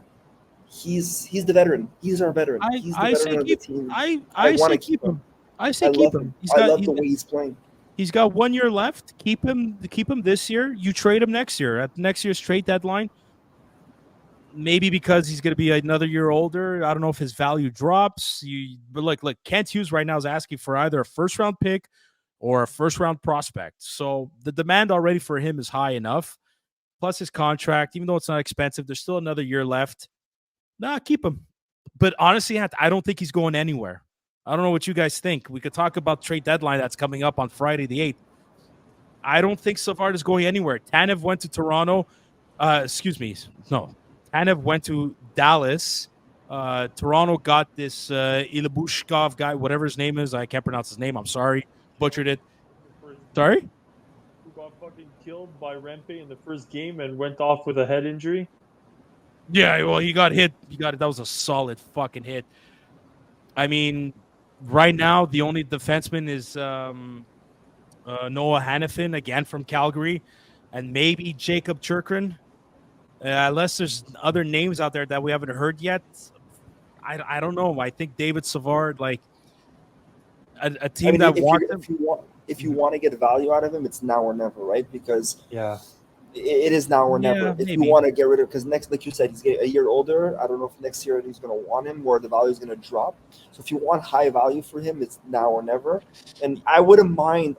he's the veteran. He's our veteran. He's the veteran of the team. I want to keep him. I say keep him. I love the way he's playing. He's got 1 year left. Keep him this year. You trade him next year at next year's trade deadline. Maybe because he's going to be another year older. I don't know if his value drops. But look, Kent Hughes right now is asking for either a first round pick or a first round prospect. So the demand already for him is high enough. Plus his contract, even though it's not expensive, there's still another year left. Nah, keep him. But honestly, I don't think he's going anywhere. I don't know what you guys think. We could talk about trade deadline that's coming up on Friday the 8th. I don't think Savard is going anywhere. Tanev went to Toronto. Tanev went to Dallas. Toronto got this Ilabushkov guy, whatever his name is. I can't pronounce his name. I'm sorry. Butchered it. Sorry? Who got fucking killed by Rempe in the first game and went off with a head injury? Yeah, well, he got hit. That was a solid fucking hit. I mean, right now, the only defenseman is Noah Hannafin, again from Calgary, and maybe Jacob Churkrin. Unless there's other names out there that we haven't heard yet. I don't know. I think David Savard, like a team that wants him. If you want to get value out of him, it's now or never, right? Because it is now or never. If you want to get rid of, because next, like you said, he's getting a year older. I don't know if next year he's going to want him or the value is going to drop. So if you want high value for him, it's now or never. And I wouldn't mind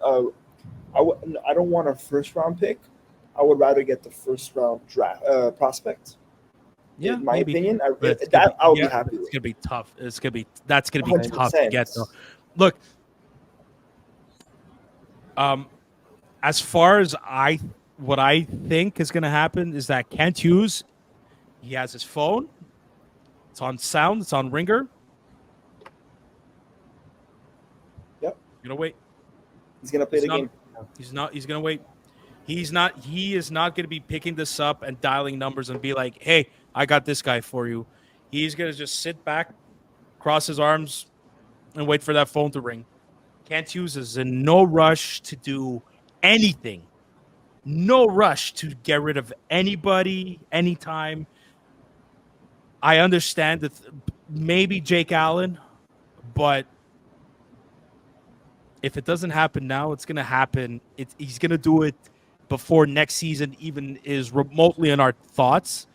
I don't want a first round pick. I would rather get the first round draft prospect. Yeah, In my maybe. opinion, But it's gonna that be I would be yeah, but happy it's with. gonna be tough. That's gonna be tough to 100%. get though. Look, um, as far as what I think is gonna happen is that Kent Hughes, he has his phone. It's on sound. It's on ringer. Yep, You know, wait. he's gonna play He's the not. game. He's not. He's gonna wait. He's not. He is not gonna be picking this up and dialing numbers and be like, "Hey, I got this guy for you." He's gonna just sit back, cross his arms, and wait for that phone to ring. Kent Hughes is in no rush to do anything. No rush to get rid of anybody anytime. I understand that maybe Jake Allen, but if it doesn't happen now, it's going to happen. He's going to do it before next season even is remotely in our thoughts,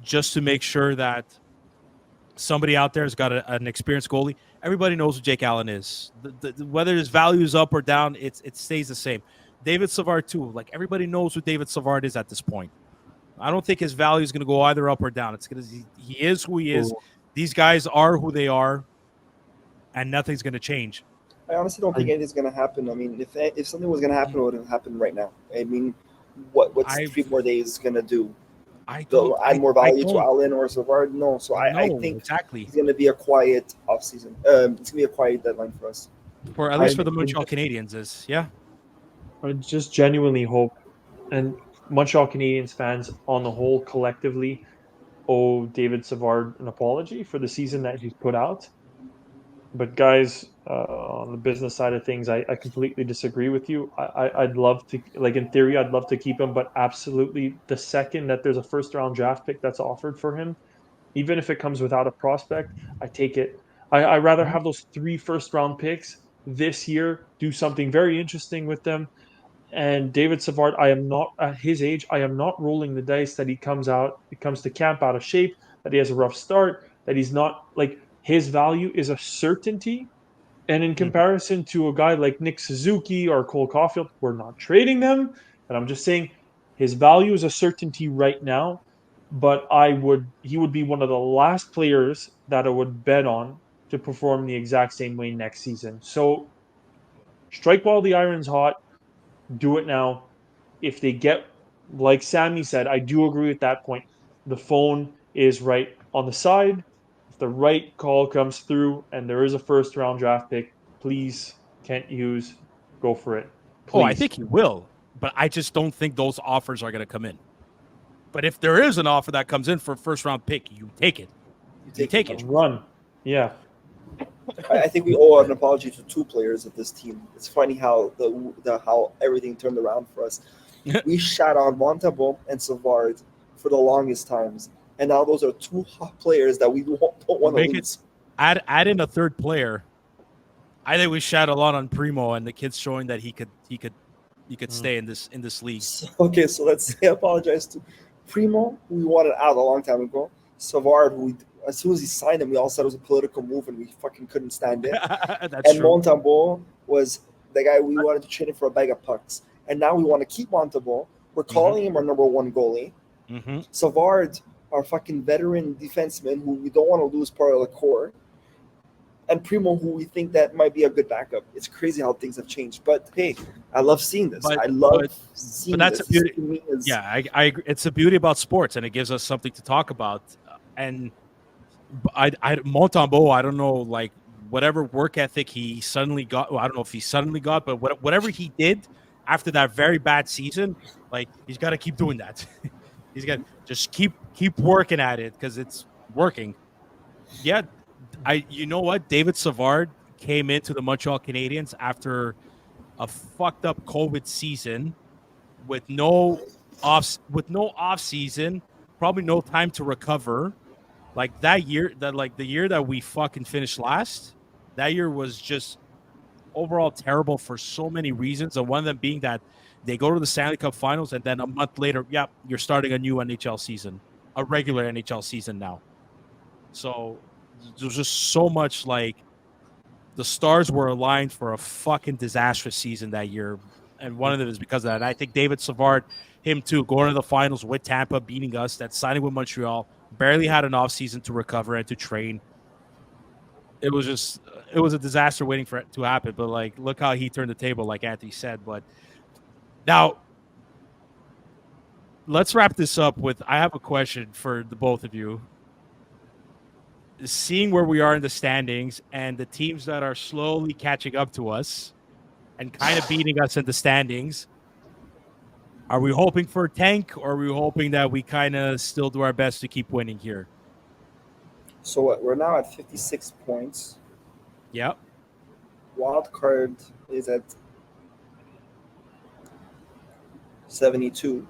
just to make sure that somebody out there has got an experienced goalie. Everybody knows who Jake Allen is. Whether his value is up or down, it stays the same. David Savard too. Like everybody knows who David Savard is at this point. I don't think his value is going to go either up or down. It's going to he is who he is. Ooh. These guys are who they are, and nothing's going to change. I honestly don't think anything's gonna happen. I mean, if something was gonna happen, it would have happened right now. I mean, what's I 3 more days gonna do? I They'll don't add more I value to don't Allen or Savard? No. So I know think exactly it's gonna be a quiet off season. It's gonna be a quiet deadline for us. for at least I- for the Montreal Canadiens is I just genuinely hope, and Montreal Canadiens fans on the whole collectively owe David Savard an apology for the season that he's put out. But guys, on the business side of things, I completely disagree with you. I'd love to, like in theory, I'd love to keep him, but absolutely, the second that there's a first round draft pick that's offered for him, even if it comes without a prospect, I take it. I rather have those 3 first round picks this year, do something very interesting with them. And David Savard, I am not at his age. I am not rolling the dice that he comes to camp out of shape, that he has a rough start, that he's not like his value is a certainty. And in comparison to a guy like Nick Suzuki or Cole Caulfield, we're not trading them. But I'm just saying his value is a certainty right now. But he would be one of the last players that I would bet on to perform the exact same way next season. So strike while the iron's hot, do it now. If they get, like Sammy said, I do agree with that point. The phone is right on the side. If the right call comes through and there is a first round draft pick, please, Kent Hughes, go for it. Oh, I Please. think he will, but I just don't think those offers are going to come in. But if there is an offer that comes in for a first round pick, you take it. You take it. Run. Yeah. I think we owe an apology to 2 players of this team. It's funny how how everything turned around for us. We shat on Montembeault and Savard for the longest times, and now those are 2 hot players that we don't want to Make lose. it add in a third player. I think we shat a lot on Primo and the kids showing that he could stay in this league. Okay, so let's say apologize to Primo, who we wanted out a long time ago. Savard, who as soon as he signed him, we all said it was a political move, and we fucking couldn't stand it. That's And true. Montembeault was the guy we wanted to trade him for a bag of pucks. And now we want to keep Montembeault. We're calling him our number 1 goalie. Mm-hmm. Savard, our fucking veteran defenseman, who we don't want to lose part of the core. And Primo, who we think that might be a good backup. It's crazy how things have changed. But hey, I love seeing this. I love seeing that's this. a beauty. To me is- Yeah, I agree. It's the beauty about sports, and it gives us something to talk about. And Montembeault, I don't know, like whatever work ethic he suddenly got. Well, I don't know if he suddenly got, but whatever he did after that very bad season, like he's got to keep doing that. He's got to just keep working at it because it's working. Yeah, you know what? David Savard came into the Montreal Canadiens after a fucked up COVID season with no off season, probably no time to recover. Like the year that we fucking finished last, that year was just overall terrible for so many reasons, and one of them being that they go to the Stanley Cup Finals, and then a month later, you're starting a new NHL season, a regular NHL season now. So there's just so much, like the stars were aligned for a fucking disastrous season that year. and one of them is because of that. And I think David Savard, him too, going to the finals with Tampa, beating us, that signing with Montreal, barely had an offseason to recover and to train. It was a disaster waiting for it to happen. But like, look how he turned the table, like Anthony said. But now, let's wrap this up with, I have a question for the both of you. Seeing where we are in the standings and the teams that are slowly catching up to us and kind of beating us in the standings, are we hoping for a tank, or are we hoping that we kind of still do our best to keep winning here? So what? We're now at 56 points. Yep. Wild card is at 72.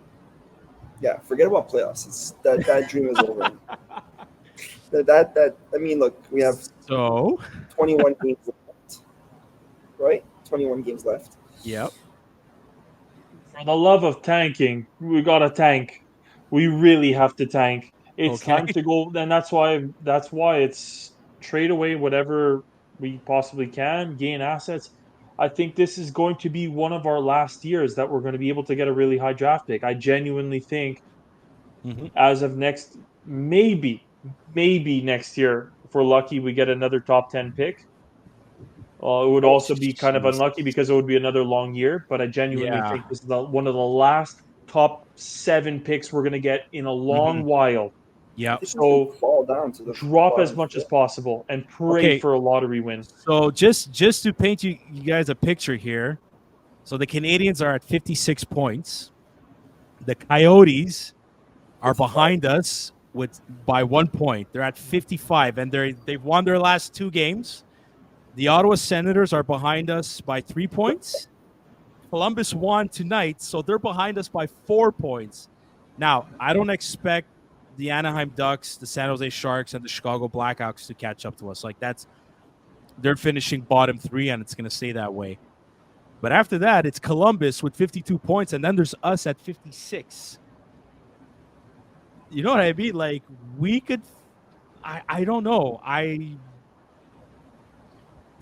Yeah, forget about playoffs. It's that dream is over. I mean, look, we have 21 games left, right? 21 games left. Yep. For the love of tanking, we got to tank. We really have to tank. It's Okay. time to go. And that's why it's trade away whatever we possibly can, gain assets. I think this is going to be one of our last years that we're going to be able to get a really high draft pick. I genuinely think as of maybe next year, if we're lucky, we get another top 10 pick. It would also be kind of unlucky because it would be another long year, but I genuinely think this is one of the last top 7 picks we're going to get in a long while. Yeah. So fall down to the drop as much as possible and pray for a lottery win. So just to paint you guys a picture here, so the Canadians are at 56 points. The Coyotes are behind us by 1 point. They're at 55, and they've won their last 2 games. The Ottawa Senators are behind us by 3 points. Columbus won tonight, so they're behind us by 4 points. Now, I don't expect the Anaheim Ducks, the San Jose Sharks, and the Chicago Blackhawks to catch up to us. Like, they're finishing bottom 3, and it's going to stay that way. But after that, it's Columbus with 52 points, and then there's us at 56. You know what I mean? Like, we could, I don't know.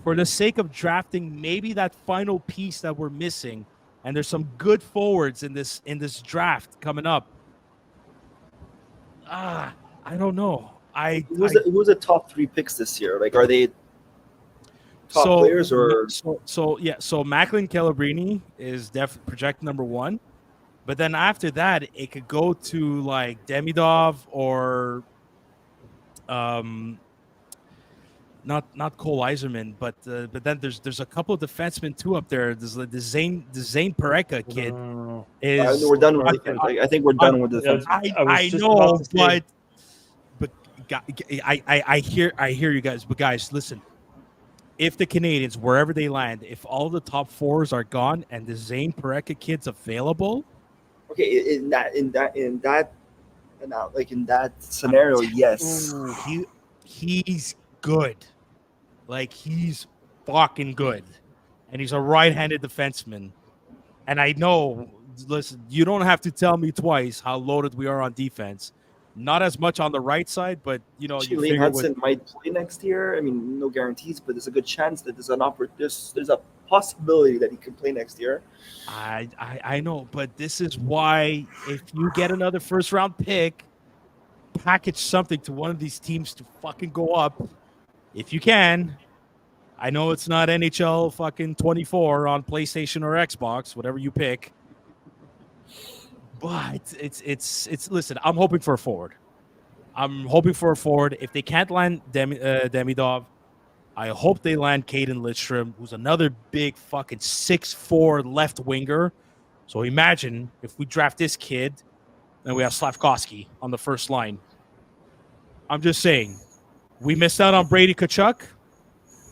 For the sake of drafting maybe that final piece that we're missing, and there's some good forwards in this draft coming up. I don't know. Who's the top 3 picks this year? Like, are they top players or? So Macklin Celebrini is projected number 1, but then after that it could go to like Demidov or not Cole Eiserman, but then there's a couple of defensemen too up there. There's the Zane Pereka kid. We're done with I think we're done with the. I know, but I hear you guys. But guys, listen. If the Canadians, wherever they land, if all the top 4s are gone and the Zane Pereka kid's available, okay, in that scenario, yes, he's good. Like, he's fucking good. And he's a right-handed defenseman. And I know, listen, you don't have to tell me twice how loaded we are on defense. Not as much on the right side, but, you know, Lane Hudson might play next year. I mean, no guarantees, but there's a good chance that there's a possibility that he could play next year. I know, but this is why if you get another first-round pick, package something to one of these teams to fucking go up. If you can. I know it's not NHL fucking 24 on PlayStation or Xbox, whatever you pick. But it's listen, I'm hoping for a forward. If they can't land Demidov, I hope they land Caden Lidstrom, who's another big fucking 6'4" left winger. So imagine if we draft this kid and we have Slavkovsky on the first line. I'm just saying, we missed out on Brady Tkachuk.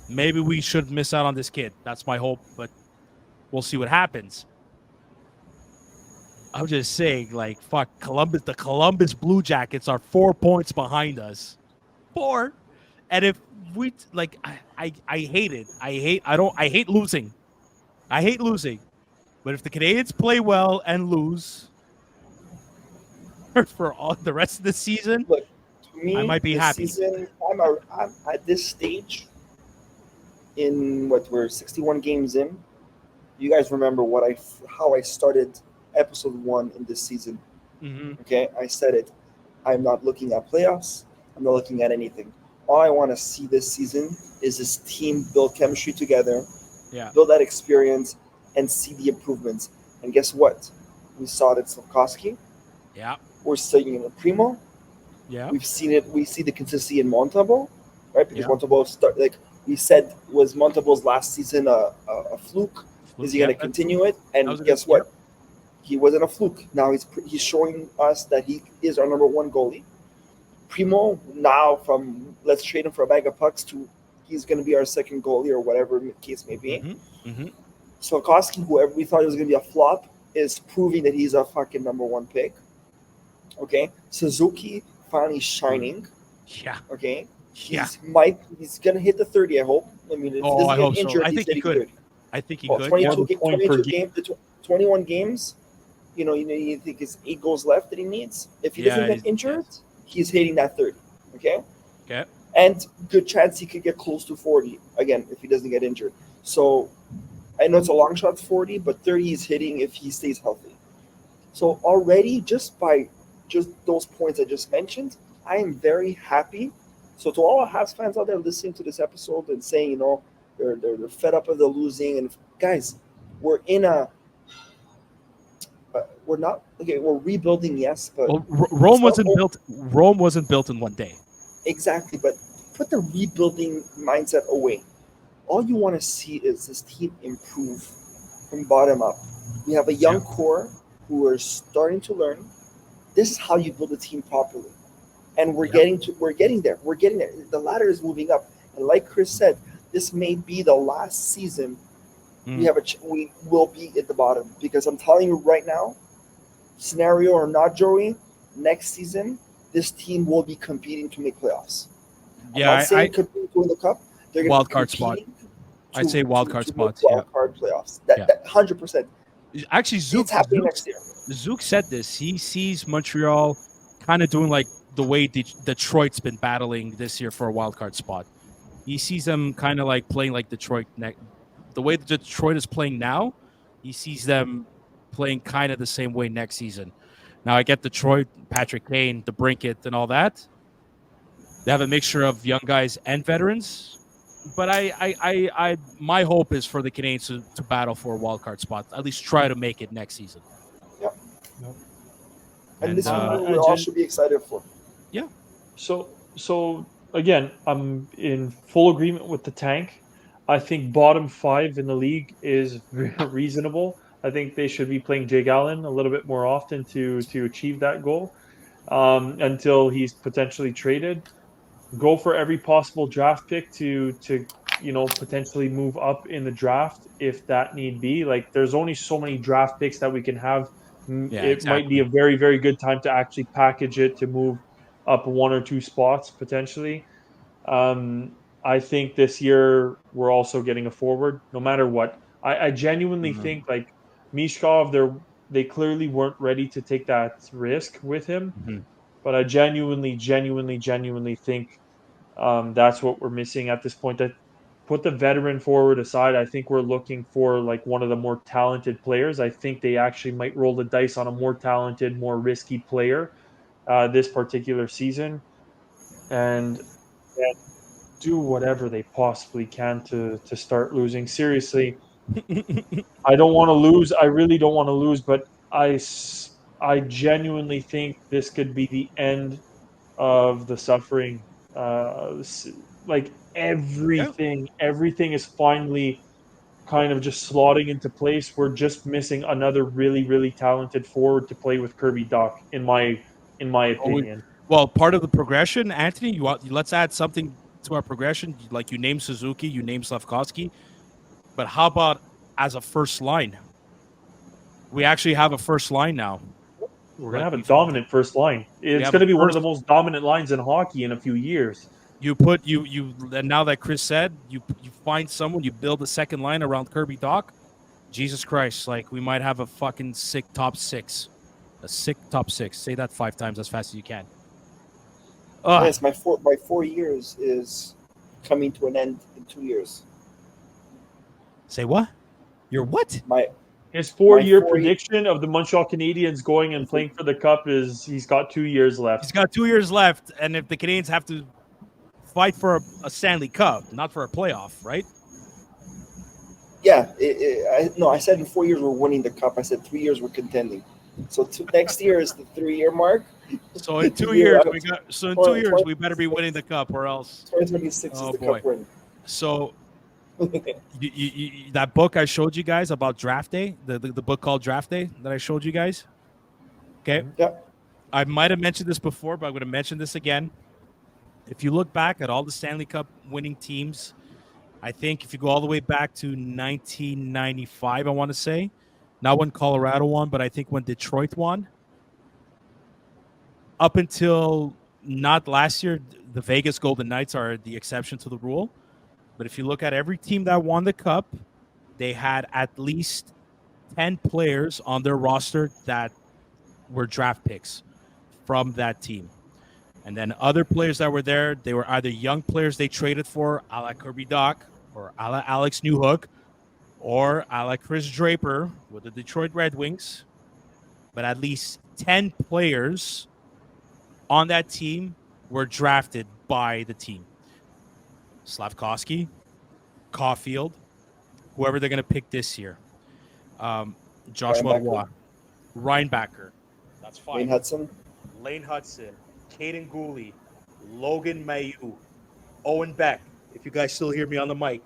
Maybe we should miss out on this kid. That's my hope, but we'll see what happens. I'm just saying, like, fuck, Columbus. The Columbus Blue Jackets are 4 points behind us. 4. And if we, like, I hate it. I hate losing. I hate losing. But if the Canadians play well and lose for all the rest of the season, look, to me, I might be happy. Season, I'm at this stage in what we're 61 games in. You guys remember how I started episode 1 in this season? Mm-hmm. Okay, I said it. I'm not looking at playoffs. I'm not looking at anything. All I want to see this season is this team build chemistry together, Yeah. build that experience, and see the improvements. And guess what? We saw it at Slavkovsky. Yeah. We're seeing it in Primo. Yeah. We've seen it. We see the consistency in Montalvo, right? Because Yeah. Montalvo like we said, was Montalvo's last season a fluke? Is he Yeah, going to continue it? And was a guess good- what? He wasn't a fluke. Now he's showing us that he is our number 1 goalie. Primo, now from let's trade him for a bag of pucks to he's going to be our second goalie or whatever the case may be. Mm-hmm. Mm-hmm. Slavkovsky, whoever we thought was going to be a flop, is proving that he's a fucking number 1 pick. Okay, Suzuki finally shining. Yeah. Okay, Yeah. he's gonna hit the 30. I hope. I mean, if he doesn't I get hope so. injured, I he's think he hitting could. 30. I think he Well, could. 22, Yeah. More than point per 22 games, 21 games. You think it's 8 goals left that he needs. If he doesn't get injured, he's hitting that 30. Okay. Okay. And good chance he could get close to 40 again if he doesn't get injured. So I know it's a long shot 40, but 30 is hitting if he stays healthy. So already just by those points I just mentioned, I am very happy. So to all our Habs fans out there listening to this episode and saying, they're fed up of the losing, and guys, we're in a we're not okay. We're rebuilding, yes, but Well, Rome wasn't built in one day. Exactly, but put the rebuilding mindset away. All you want to see is this team improve from bottom up. We have a young core who are starting to learn. This is how you build a team properly, and we're getting there. We're getting there. The ladder is moving up, and like Chris said, this may be the last season we will be at the bottom, because I'm telling you right now, scenario or not, Joey, next season this team will be competing to make playoffs. Yeah, I'm not saying competing to win the cup. They're going wild to card spot. I'd say wild card spots. Wild card playoffs. That 100%. Actually, It's happening next year. Zook said this. He sees Montreal kind of doing like the way Detroit's been battling this year for a wild card spot. He sees them kind of like playing like Detroit. The way that Detroit is playing now, he sees them playing kind of the same way next season. Now, I get Detroit, Patrick Kane, DeBrincat, and all that. They have a mixture of young guys and veterans. But my hope is for the Canadiens to battle for a wild card spot. At least try to make it next season. Yep. And this one we all should be excited for. Yeah. So again, I'm in full agreement with the tank. I think bottom 5 in the league is reasonable. I think they should be playing Jake Allen a little bit more often to achieve that goal until he's potentially traded. Go for every possible draft pick to potentially move up in the draft if that need be. Like, there's only so many draft picks that we can have. It might be a very, very good time to actually package it to move up 1 or 2 spots potentially. I think this year we're also getting a forward, no matter what. I genuinely think, like, Mishkov, they clearly weren't ready to take that risk with him. But I genuinely think that's what we're missing at this point. That put the veteran forward aside, I think we're looking for like one of the more talented players. I think they actually might roll the dice on a more talented, more risky player this particular season, and do whatever they possibly can to start losing. Seriously, I don't want to lose. I really don't want to lose, but I genuinely think this could be the end of the suffering. Like everything is finally kind of just slotting into place. We're just missing another really, really talented forward to play with Kirby Dach, in my opinion. Well, part of the progression, Anthony, let's add something to our progression. Like, you named Suzuki, you named Slavkovsky, but how about as a first line? We actually have a first line now. We're gonna have a dominant first line. It's gonna be one of the most dominant lines in hockey in a few years. And now that Chris said, you find someone, you build a second line around Kirby Dach. Jesus Christ, like, we might have a fucking sick top 6. A sick top 6. Say that 5 times as fast as you can. Yes, my 4 years is coming to an end in 2 years. Say what? You're what? My His 4-year 4 prediction of the Montreal Canadiens going and playing for the Cup is he's got 2 years left. He's got 2 years left, and if the Canadiens have to fight for a Stanley Cup, not for a playoff, right? Yeah, I said in 4 years we're winning the cup. I said 3 years we're contending. So next year is the 3-year mark. So in 2 Yeah, years in 2 years we better be winning the cup, or else. 2026 Oh, is the boy. cup win. So that book I showed you guys about draft day, the book called Draft Day that I showed you guys. Okay. Yeah. I might have mentioned this before, but I'm going to mention this again. If you look back at all the Stanley Cup winning teams, I think if you go all the way back to 1995, I want to say, not when Colorado won, but I think when Detroit won, up until not last year, the Vegas Golden Knights are the exception to the rule. But if you look at every team that won the Cup, they had at least 10 players on their roster that were draft picks from that team. And then other players that were there, they were either young players they traded for, a la Kirby Dach, or a la Alex Newhook, or a la Chris Draper with the Detroit Red Wings. But at least 10 players on that team were drafted by the team. Slavkovsky, Caulfield, whoever they're going to pick this year. Joshua Roy, Reinbacher. That's fine. Lane Hudson, Caden Gooley, Logan Mailloux, Owen Beck. If you guys still hear me on the mic.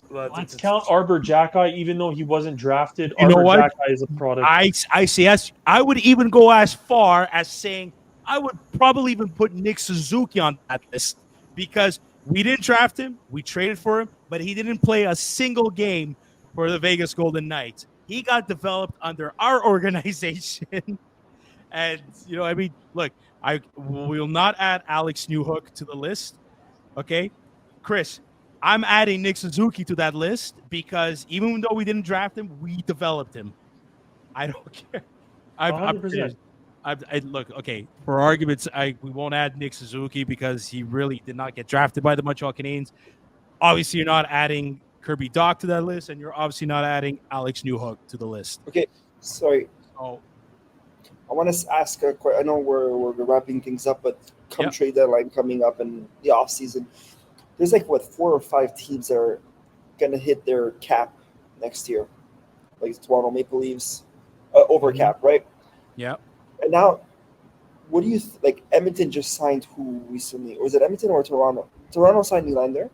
Let's count Arbor Jacki, even though he wasn't drafted. You know what? Jacki is a product. I say I would even go as far as saying I would probably even put Nick Suzuki on that list, because we didn't draft him, we traded for him, but he didn't play a single game for the Vegas Golden Knights. He got developed under our organization. And, I mean, look, I will not add Alex Newhook to the list. Okay? Chris, I'm adding Nick Suzuki to that list because even though we didn't draft him, we developed him. I don't care. 100%. Look, okay, for arguments, we won't add Nick Suzuki because he really did not get drafted by the Montreal Canadiens. Obviously, you're not adding Kirby Dach to that list, and you're obviously not adding Alex Newhook to the list. Okay, sorry. Oh, I want to ask a question. I know we're wrapping things up, but trade deadline coming up in the off season. There's 4 or 5 teams that are going to hit their cap next year, like Toronto Maple Leafs, over cap, right? Yeah. And now, what do you Edmonton just signed who recently? Was it Edmonton or Toronto? Toronto signed Nylander,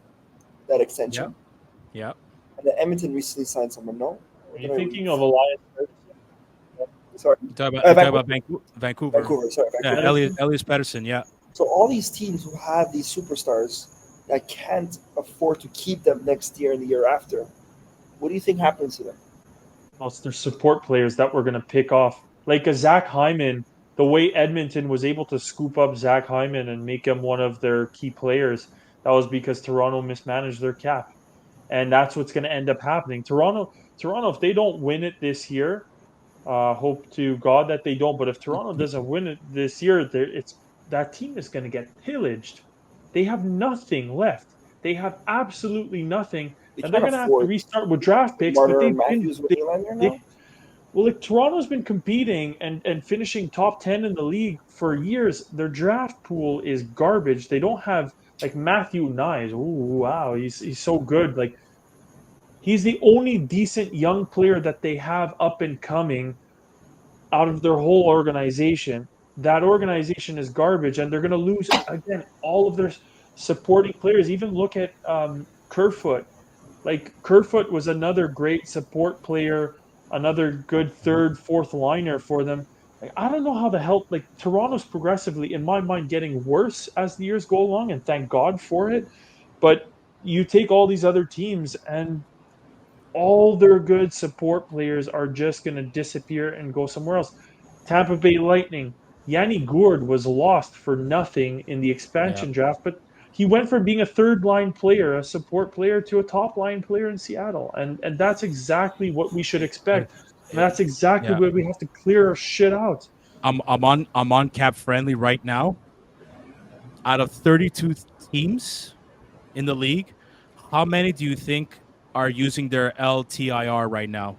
that extension. Yeah. And then Edmonton recently signed someone, no? Are you thinking of Elias? Sorry. Talk about Vancouver. Vancouver, sorry. Yeah, Elias Pettersson, yeah. So all these teams who have these superstars that can't afford to keep them next year and the year after, what do you think happens to them? Well, it's their support players that we're going to pick off. Like a Zach Hyman, the way Edmonton was able to scoop up Zach Hyman and make him one of their key players, that was because Toronto mismanaged their cap. And that's what's going to end up happening. Toronto, if they don't win it this year, hope to God that they don't. But if Toronto doesn't win it this year, that team is going to get pillaged. They have nothing left. They have absolutely nothing. And they're going to have to restart with draft picks. But Toronto's been competing and finishing top 10 in the league for years. Their draft pool is garbage. They don't have Matthew Nyes. Ooh, wow, he's so good. He's the only decent young player that they have up and coming out of their whole organization. That organization is garbage, and they're going to lose, again, all of their supporting players. Even look at Kerfoot. Kerfoot was another great support player, another good third, fourth liner for them. I don't know how the hell, Toronto's progressively, in my mind, getting worse as the years go along, and thank God for it. But you take all these other teams, and all their good support players are just going to disappear and go somewhere else. Tampa Bay Lightning, Yanni Gourde was lost for nothing in the expansion draft, but he went from being a third-line player, a support player, to a top-line player in Seattle. And that's exactly what we should expect. And that's exactly what we have to clear our shit out. I'm on Cap Friendly right now. Out of 32 teams in the league, how many do you think are using their LTIR right now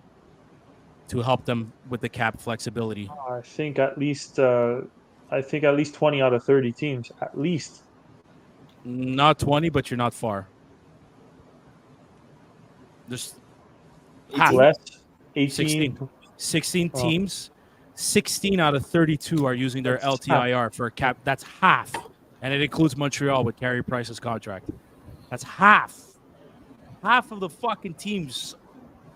to help them with the cap flexibility? I think at least 20 out of 30 teams at least. Not 20, but you're not far. There's half, 18? Less 16. 18. 16 Oh. teams. 16 out of 32 are using their That's LTIR for a cap. That's half. And it includes Montreal with Carey Price's contract. That's half. Half of the fucking teams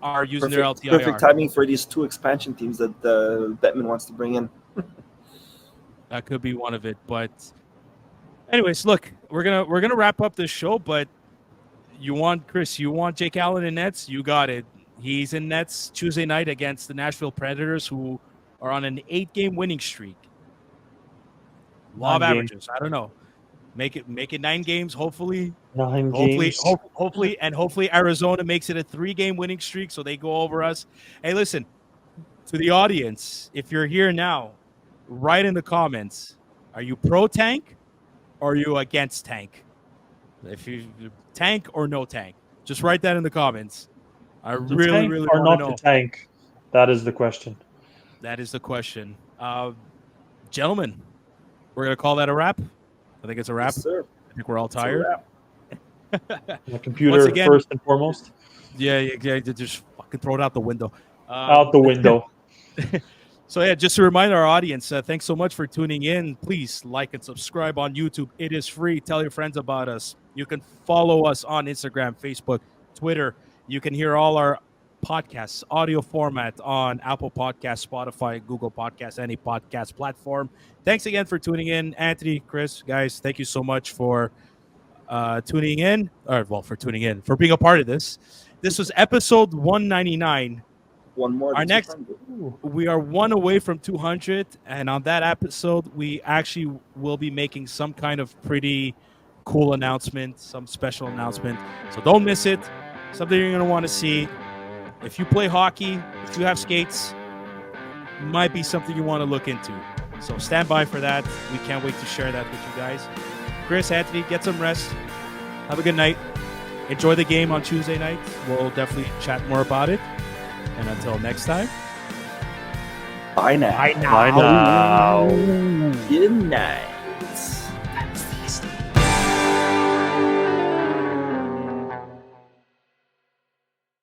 are using their LTIR. Perfect timing for these 2 expansion teams that Bettman wants to bring in. That could be one of it. But anyways, look, we're gonna wrap up this show, but you want Jake Allen in nets? You got it. He's in nets Tuesday night against the Nashville Predators, who are on an 8-game winning streak. Law of 9 games. averages. I don't know. Make it 9 games, hopefully. 9 Hopefully, games. hopefully Arizona makes it a 3-game winning streak, so they go over us. Hey, listen, to the audience, if you're here now, write in the comments: are you pro tank or are you against tank? If you tank or no tank, just write that in the comments. I The really tank or want not to know. the tank? That is the question. That is the question. Gentlemen, we're gonna call that a wrap. I think it's a wrap. Yes, sir. I think we're all It's a tired. wrap. The computer Once again- first and foremost. Yeah, just fucking throw it out the window. Out the window. So yeah, just to remind our audience, thanks so much for tuning in. Please like and subscribe on YouTube. It is free. Tell your friends about us. You can follow us on Instagram, Facebook, Twitter. You can hear all our podcasts, audio format on Apple Podcasts, Spotify, Google Podcasts, any podcast platform. Thanks again for tuning in. Anthony, Chris, guys, thank you so much for tuning in. For tuning in, for being a part of this. This was episode 199. One more. Our than next- 200. We are 1 away from 200, and on that episode, we actually will be making some kind of pretty cool announcement, some special announcement. So don't miss it. Something you're going to want to see. If you play hockey, if you have skates, might be something you want to look into. So stand by for that. We can't wait to share that with you guys. Chris, Anthony, get some rest. Have a good night. Enjoy the game on Tuesday night. We'll definitely chat more about it. And until next time. Bye now. Bye now. Good night.